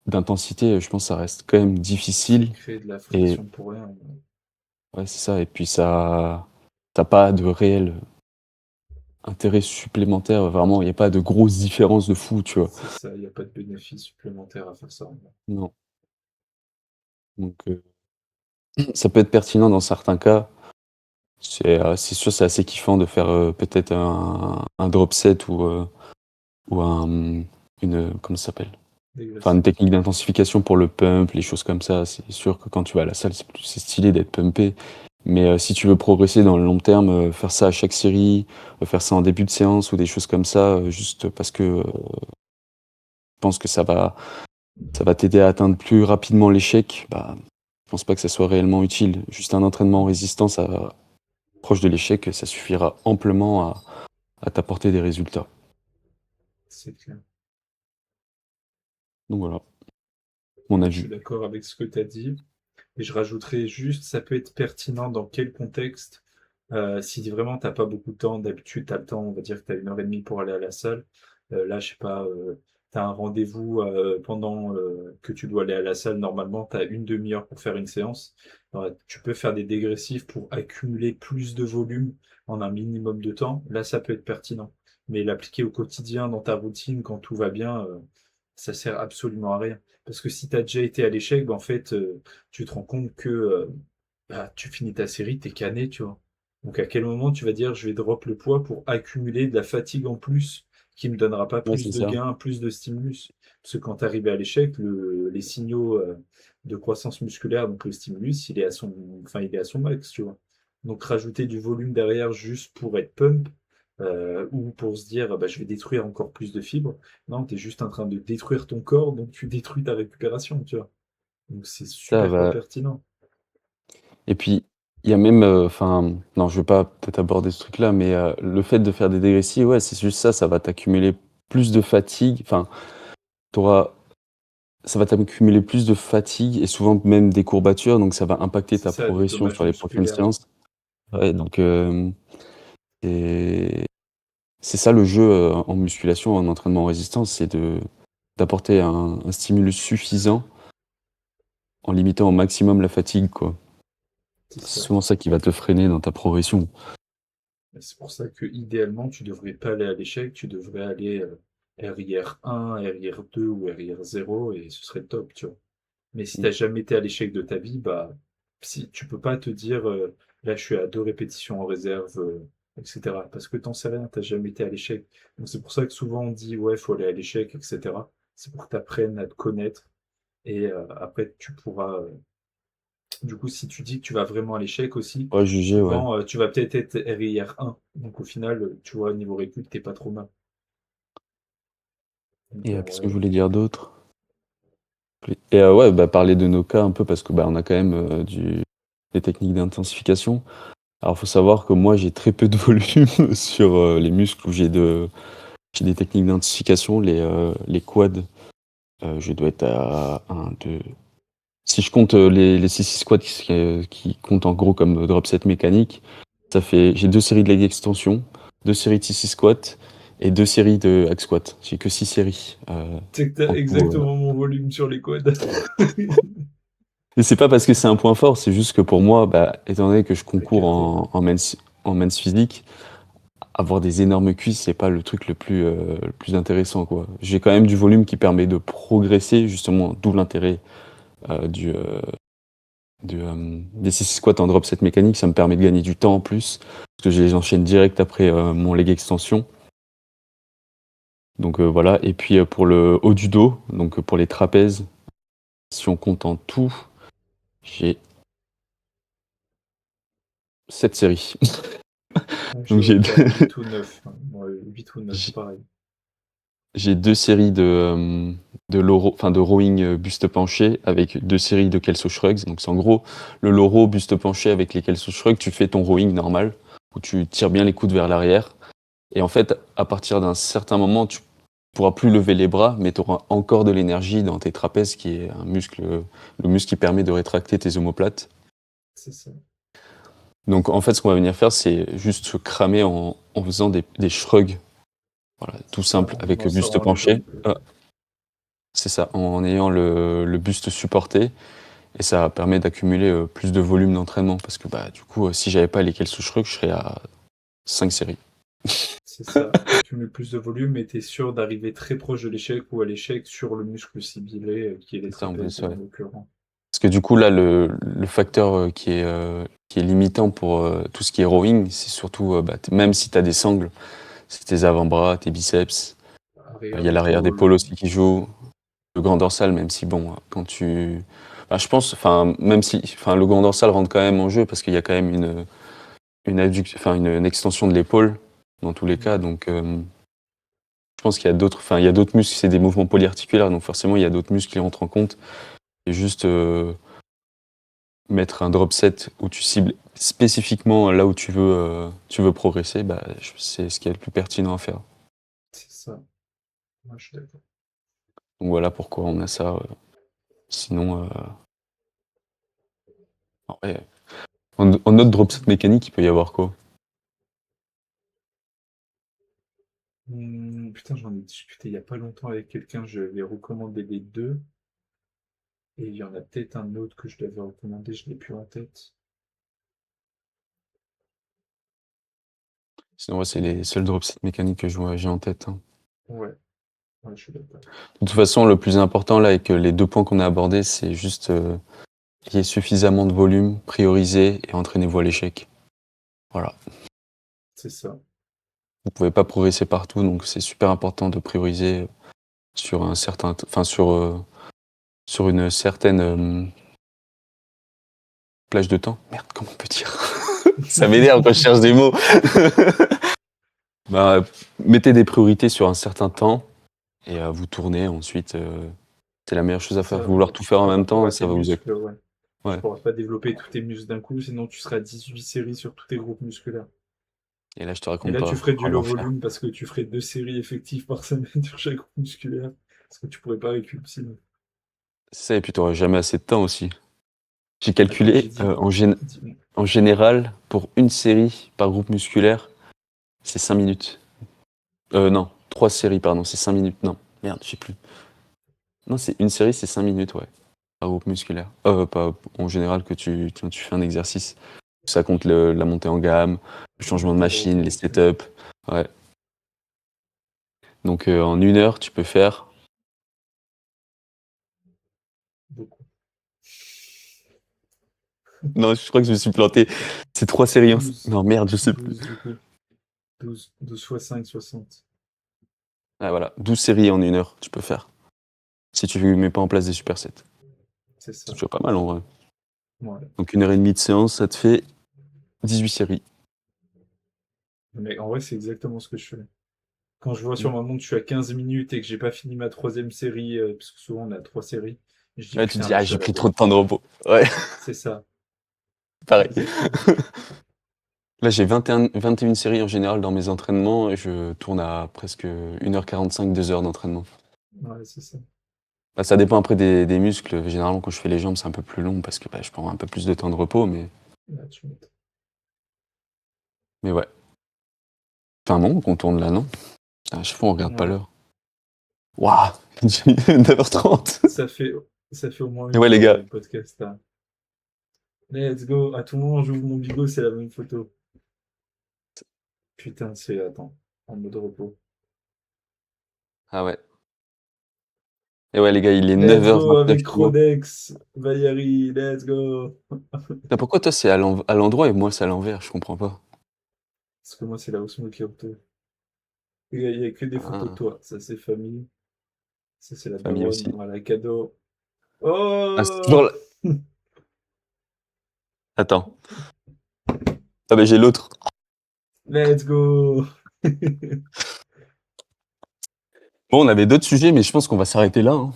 d'intensité, je pense que ça reste quand même C'est difficile. créer de la Et friction pour rien. ouais, c'est ça. Et puis ça, t'as pas de réel intérêt supplémentaire. Vraiment, il n'y a pas de grosse différence de fou, tu vois. C'est ça, il n'y a pas de bénéfice supplémentaire à faire ça. Non. Donc, ça peut être pertinent dans certains cas. C'est sûr, c'est assez kiffant de faire peut-être un drop set ou comment ça s'appelle? Enfin, une Dégressif. technique d'intensification pour le pump, les choses comme ça. C'est sûr que quand tu vas à la salle, c'est stylé d'être pumpé. Mais si tu veux progresser dans le long terme, faire ça à chaque série, faire ça en début de séance ou des choses comme ça, juste parce que je pense que ça va t'aider à atteindre plus rapidement l'échec, bah, je pense pas que ça soit réellement utile. Juste un entraînement en résistance proche de l'échec, ça suffira amplement à t'apporter des résultats. C'est clair. Donc voilà, mon Je suis avis. d'accord avec ce que tu as dit. Et je rajouterais juste, ça peut être pertinent dans quel contexte? Si vraiment t'as pas beaucoup de temps, d'habitude t'as le temps, on va dire que t'as 1 heure et demie pour aller à la salle. Là, je sais pas, t'as un rendez-vous pendant que tu dois aller à la salle. Normalement, t'as une demi-heure pour faire une séance. Tu peux faire des dégressifs pour accumuler plus de volume en un minimum de temps. Là, ça peut être pertinent. Mais l'appliquer au quotidien dans ta routine quand tout va bien, ça sert absolument à rien. Parce que si t'as déjà été à l'échec, ben, en fait, tu te rends compte que bah, tu finis ta série, t'es cané, tu vois. Donc à quel moment tu vas dire je vais drop le poids pour accumuler de la fatigue en plus qui me donnera pas Ouais, plus c'est de ça. gains, plus de stimulus. Parce que quand tu arrives à l'échec, les signaux de croissance musculaire, donc le stimulus, il est à son max, tu vois. Donc rajouter du volume derrière juste pour être pump ou pour se dire bah, je vais détruire encore plus de fibres. Non, tu es juste en train de détruire ton corps, donc tu détruis ta récupération, tu vois. Donc c'est Ça super pas va. pertinent. Et puis, il y a même, enfin, non, je vais pas peut-être aborder ce truc-là, mais le fait de faire des dégressifs, ouais, c'est juste ça, ça va t'accumuler plus de fatigue. Enfin, t'auras, ça va t'accumuler plus de fatigue et souvent même des courbatures, donc ça va impacter C'est ta ça, des progression dommages sur les prochaines musculaires. séances. Ouais, donc et c'est ça le jeu en musculation, en entraînement en résistance, c'est d'apporter un stimulus suffisant en limitant au maximum la fatigue, quoi. C'est C'est ça. souvent ça qui va te freiner dans ta progression. Et c'est pour ça que idéalement, tu devrais pas aller à l'échec, tu devrais aller RIR 1, RIR 2 ou RIR 0 et ce serait top, tu vois. Mais si Mm. t'as jamais été à l'échec de ta vie, bah, si, tu peux pas te dire là je suis à 2 répétitions en réserve, etc. Parce que t'en sais rien, t'as jamais été à l'échec. Donc c'est pour ça que souvent on dit ouais, faut aller à l'échec, etc. C'est pour que tu apprennes à te connaître et après tu pourras du coup, si tu dis que tu vas vraiment à l'échec aussi, Ouais, juger, ouais. souvent, tu vas peut-être être RIR 1. Donc au final, tu vois, niveau récup, t'es pas trop mal. Donc Et en qu'est-ce vrai, que je voulais dire d'autre? Et ouais, bah, parler de nos cas un peu parce que bah, on a quand même des techniques d'intensification. Alors, faut savoir que moi, j'ai très peu de volume sur les muscles où j'ai des techniques d'intensification. Les quads, je dois être à un 2. Si je compte les 6 squats qui comptent en gros comme drop set mécanique, j'ai 2 séries de leg extension, 2 séries de 6 squats et 2 séries de hack squat. J'ai que 6 séries c'est que t'as en tout. exactement mon volume sur les quads. Et c'est pas parce que c'est un point fort, c'est juste que pour moi, bah, étant donné que je T'as concours capté. en men's physique, avoir des énormes cuisses, c'est pas le truc le plus intéressant, quoi. J'ai quand même du volume qui permet de progresser, justement, d'où l'intérêt euh, du, euh, des 6 squats en drop set mécanique. Ça me permet de gagner du temps en plus, parce que je les enchaîne direct après mon leg extension. Donc voilà. Et puis pour le haut du dos, donc pour les trapèzes, si on compte en tout, j'ai 7 séries. Donc je Donc dois être à 8 ou 9. Ouais, 8 ou 9, j'ai pareil. J'ai 2 séries enfin de rowing buste penché avec 2 séries de kelso shrugs. Donc c'est en gros le low row buste penché avec les kelso shrugs, tu fais ton rowing normal où tu tires bien les coudes vers l'arrière. Et en fait, à partir d'un certain moment, tu pourras plus lever les bras, mais tu auras encore de l'énergie dans tes trapèzes, qui est le muscle qui permet de rétracter tes omoplates. C'est ça. Donc en fait, ce qu'on va venir faire, c'est juste se cramer en faisant des shrugs. Voilà, tout C'est ça, simple, avec en buste serrant les jambes. penché. C'est ça, en ayant le buste supporté, et ça permet d'accumuler plus de volume d'entraînement, parce que bah, du coup, si j'avais pas les sous je serais à 5 séries. C'est ça. T'accumules plus de volume et t'es sûr d'arriver très proche de l'échec ou à l'échec sur le muscle ciblé qui est les C'est ça en trapèzes plus, ouais. en l'occurrence. Parce que du coup, là, le facteur qui est limitant pour tout ce qui est rowing, c'est surtout, bah, même si tu as des sangles, c'est tes avant-bras, tes biceps. Il Arrière y a l'arrière d'épaule d'épaule. aussi qui joue. Le grand dorsal, même si, bon, quand tu. Bah, je pense, enfin, même si. Enfin, le grand dorsal rentre quand même en jeu, parce qu'il y a quand même enfin, une extension de l'épaule, dans tous les cas. Ouais, Donc, je pense qu'il y a d'autres. Enfin, il y a d'autres muscles, c'est des mouvements polyarticulaires, donc forcément, il y a d'autres muscles qui rentrent en compte. Et juste. Mettre un drop set où tu cibles spécifiquement là où tu veux progresser, bah, c'est ce qui est le plus pertinent à faire. c'est ça. Moi, je suis d'accord. Donc voilà pourquoi on a ça. Sinon, en vrai, en autre drop set mécanique, il peut y avoir quoi? Putain, j'en ai discuté il y a pas longtemps avec quelqu'un, je lui ai recommandé les deux. Et il y en a peut-être un autre que je l'avais recommandé, je l'ai plus en tête. Sinon, ouais, c'est les seuls dropsets mécaniques que j'ai en tête, hein. Ouais, ouais, je suis d'accord. De toute façon, le plus important là, avec les deux points qu'on a abordés, c'est juste qu'il y ait suffisamment de volume, prioriser et entraînez-vous à l'échec. Voilà. C'est ça. Vous pouvez pas progresser partout, donc c'est super important de prioriser sur un certain, enfin sur une certaine plage de temps. Merde, comment on peut dire? Ça m'énerve quand je cherche des mots. Bah, mettez des priorités sur un certain temps et vous tournez ensuite. C'est la meilleure chose à C'est faire. ça, Vouloir tout faire en par même rapport temps, à ça tes va vous. muscles, ouais. Tu Ouais. pourras pas développer tous tes muscles d'un coup, sinon tu seras à 18 séries sur tous tes groupes musculaires. Et là, je te Et raconte là, tu pas. ferais Oh, du low l'enfer. volume parce que tu ferais 2 séries effectives par semaine sur chaque groupe musculaire. Parce que tu pourrais pas récup sinon. C'est ça, et puis t'auras jamais assez de temps aussi. J'ai Bah, comme j'ai calculé dit, dis- en général, pour une série par groupe musculaire, c'est 5 minutes. Non, 3 séries, pardon, c'est 5 minutes. Non, merde, je sais plus. Non, c'est une série, c'est 5 minutes, ouais, par groupe musculaire. Pas en général que quand tu fais un exercice. Ça compte la montée en gamme, le changement de tes machine, les repos, ouais, setups. Ouais. Donc en 1 heure, tu peux faire. beaucoup. Non, je crois que je me suis planté. C'est 3 séries. 12, Non, merde, je sais plus. 12 du coup. 12 fois 5, 60. Ah, voilà, 12 séries en 1 heure, tu peux faire. Si tu mets pas en place des supersets. C'est C'est ça. déjà pas mal en vrai. Ouais. Donc 1 heure et demie de séance, ça te fait 18 séries. Mais en vrai, c'est exactement ce que je fais. Quand je vois sur Mm. ma montre, je suis à 15 minutes et que j'ai pas fini ma troisième série, parce que souvent on a 3 séries, je dis Ouais, tu te putain, dis, là ah, je suis j'ai à la pris trop bourre. de temps de repos. Ouais, C'est ça, pareil. exactement. Là, j'ai 21 séries en général dans mes entraînements et je tourne à presque 1h45, 2 heures d'entraînement. Ouais, c'est ça. Bah, ça dépend après des muscles. Généralement, quand je fais les jambes, c'est un peu plus long parce que bah, je prends un peu plus de temps de repos, Là, tu m'étonnes. mais ouais. Enfin, non, qu'on tourne là, non? À chaque fois, on regarde pas Ouais. l'heure. Waouh! 9h30! Ça fait au moins Et ouais, une les heure gars. le podcast là. Let's go. À tout moment, j'ouvre mon bigot, c'est la même photo. Putain, c'est attends, en mode repos. Ah ouais. Et ouais, les gars, il est Let's go 9h29, avec tu vois. Rodex, Vaillari, let's go. Ah, pourquoi toi, c'est à l'endroit et moi, c'est à l'envers? Je comprends pas. Parce que moi, c'est la Osmo qui opte. Il y a que des photos de Ah, toi. Ça, c'est famille. Ça, c'est la famille daronne. aussi. Voilà, cadeau. Ah, c'est Oh! toujours là. Attends. Ah, bah, j'ai l'autre. Let's go! Bon, on avait d'autres sujets, mais je pense qu'on va s'arrêter là, hein.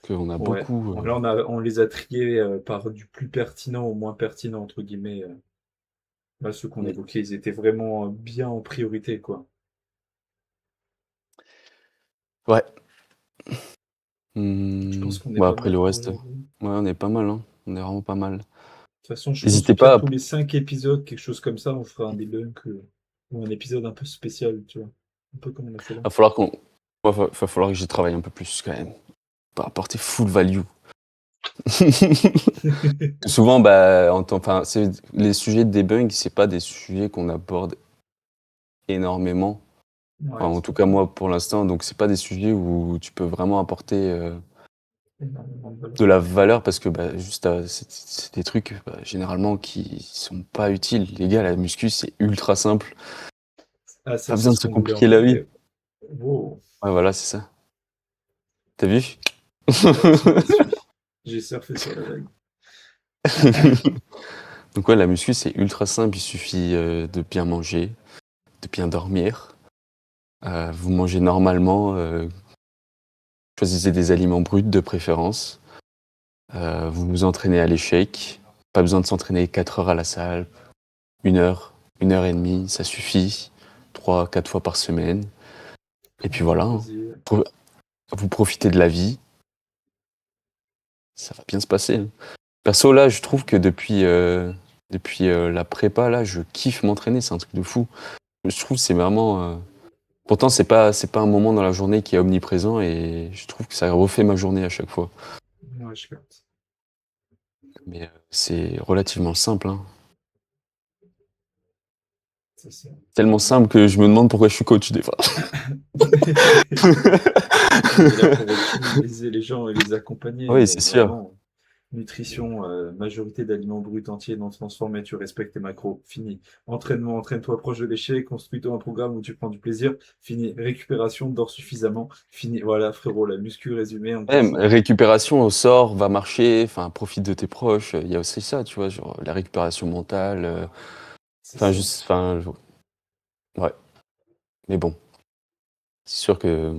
Qu'on a Ouais. beaucoup. Bon, là, on les a triés par du plus pertinent au moins pertinent, entre guillemets. Là, ceux qu'on Mm. évoquait, ils étaient vraiment bien en priorité, quoi. Ouais. Je pense qu'on est Bon, pas après mal le pour reste, aujourd'hui. ouais, on est pas mal, hein. On est vraiment pas mal. De toute façon, je pense N'hésitez au pire, pas à. tous les 5 épisodes, quelque chose comme ça, on fera un debunk ou un épisode un peu spécial, tu vois. Un peu comme on a fait là. Va falloir qu'on. Va falloir que j'y travaille un peu plus quand même. Pour apporter full value. Souvent, bah, enfin, les sujets de debunk, c'est pas des sujets qu'on aborde énormément. Enfin, Ouais, en tout tout à cas, fait. moi, pour l'instant, donc c'est pas des sujets où tu peux vraiment apporter Énormément de valeur. de la valeur parce que bah, juste, c'est des trucs bah, généralement qui sont pas utiles. Les gars, la muscu, c'est ultra simple. Ah, ça, Pas c'est besoin de ce se qu'on voulait compliquer la vie. emmener. Wow. Ouais, voilà, c'est ça. T'as vu? Ouais, tu m'as suivi. J'ai surfé sur la vague. Donc ouais, la muscu, c'est ultra simple. Il suffit de bien manger, de bien dormir. Vous mangez normalement. Choisissez des aliments bruts de préférence. Vous vous entraînez à l'échec. Pas besoin de s'entraîner 4 heures à la salle. 1 heure, 1 heure et demie, ça suffit. 3, 4 fois par semaine. Et puis Prends ton voilà, hein. plaisir. Pro- Vous profitez de la vie. Ça va bien se passer, hein. Perso, là, je trouve que depuis la prépa, là, je kiffe m'entraîner. C'est un truc de fou. Je trouve que c'est vraiment Pourtant, c'est pas un moment dans la journée qui est omniprésent et je trouve que ça refait ma journée à chaque fois. Ouais, je capte. Mais c'est relativement simple, hein. C'est ça. Tellement simple que je me demande pourquoi je suis coach des fois. On est là pour optimiser les gens et les accompagner. Oui, c'est sûr. Vraiment, nutrition, majorité d'aliments bruts entiers non transformés, tu respectes tes macros. Fini. Entraînement, entraîne-toi proche de l'échec, construis-toi un programme où tu prends du plaisir. Fini. Récupération, dors suffisamment. Fini. Voilà, frérot, la muscu résumée en 15 Même secondes. récupération au sort, va marcher, enfin profite de tes proches. Il y a aussi ça, tu vois, genre la récupération mentale. C'est Enfin ça. juste, enfin ouais. Mais bon, c'est sûr que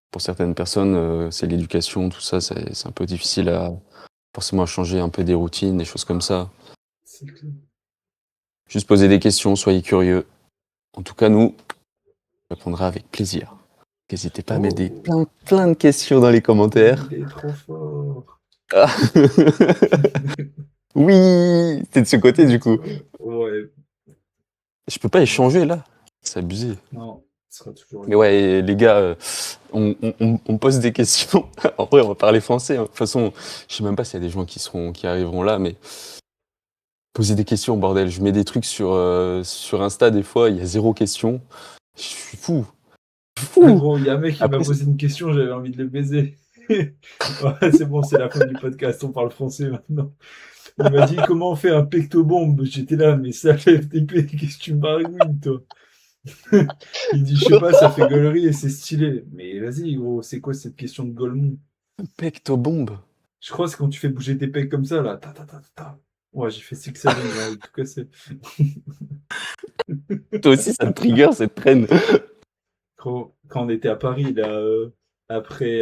pour certaines personnes, c'est l'éducation, tout ça, c'est un peu difficile à forcément à changer un peu des routines, des choses comme ça. C'est clair. Juste poser des questions, soyez curieux. En tout cas, nous, on répondra avec plaisir. N'hésitez pas à mettre Oh, plein de questions dans les commentaires. il est trop fort. Ah. Oui, c'est de ce côté du Let's coup. go. Ouais. Je peux pas Let's échanger go. là. C'est abusé. Non, ce sera toujours Mais là. ouais, les gars, on pose des questions. En vrai, on va parler français, hein. De toute façon, je sais même pas s'il y a des gens qui arriveront là, mais posez des questions, bordel. Je mets des trucs sur Insta des fois, il y a 0 question. Je suis fou. Je suis Ah fou. gros, il y a un mec qui m'a Après, posé une question, j'avais envie de le baiser. Ouais, c'est bon, c'est la fin du podcast, on parle français maintenant. Il m'a dit comment on fait un pectobombe. J'étais là, mais ça fait FTP, qu'est-ce que tu me baragouines, toi? Il dit, je sais pas, ça fait gaulerie et c'est stylé. Mais vas-y, gros, c'est quoi cette question de Golemont? pectobombe. Je crois que c'est quand tu fais bouger tes pecs comme ça, là. Ta, ta, ta, ta, ta. Ouais, j'ai fait 6-7, j'ai envie de tout casser. Toi aussi, ça te trigger cette traîne. Quand on était à Paris, là, après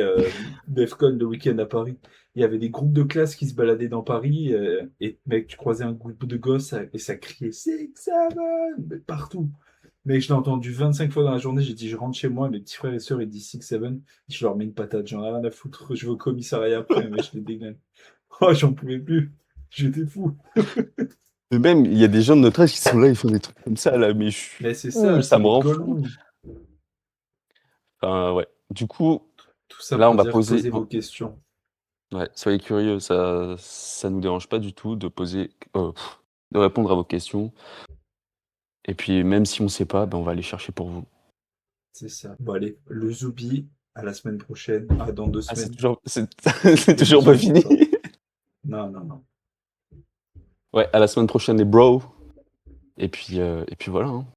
Defcon, le week-end à Paris, il y avait des groupes de classe qui se baladaient dans Paris. Et mec, tu croisais un groupe de gosses et ça criait Six, Seven, mais partout. Mec, je l'ai entendu 25 fois dans la journée. J'ai dit, je rentre chez moi, mes petits frères et sœurs, ils disent Six, Seven. Je leur mets une patate, j'en ai rien à foutre. Je vais au commissariat après, mais je les dégaine. Oh, j'en pouvais plus. J'étais fou. Mais même, il y a des gens de notre âge qui sont là, ils font des trucs comme ça, là, mais je suis Mais c'est fou, ça, ça c'est me des rend fou. golemons. Enfin, ouais. Du coup, Tout ça là, on pour va dire, poser. posez vos questions. Ouais, soyez curieux, ça nous dérange pas du tout de poser, de répondre à vos questions. Et puis, même si on sait pas, ben, on va aller chercher pour vous. C'est ça. Bon, allez, le Zoubi, à la semaine prochaine. Ah, dans 2 Ah, c'est semaines. toujours, c'est, c'est Il y a toujours besoin pas de fini. temps. Non, non, non. Ouais, à la semaine prochaine, les bros. Et puis voilà, hein.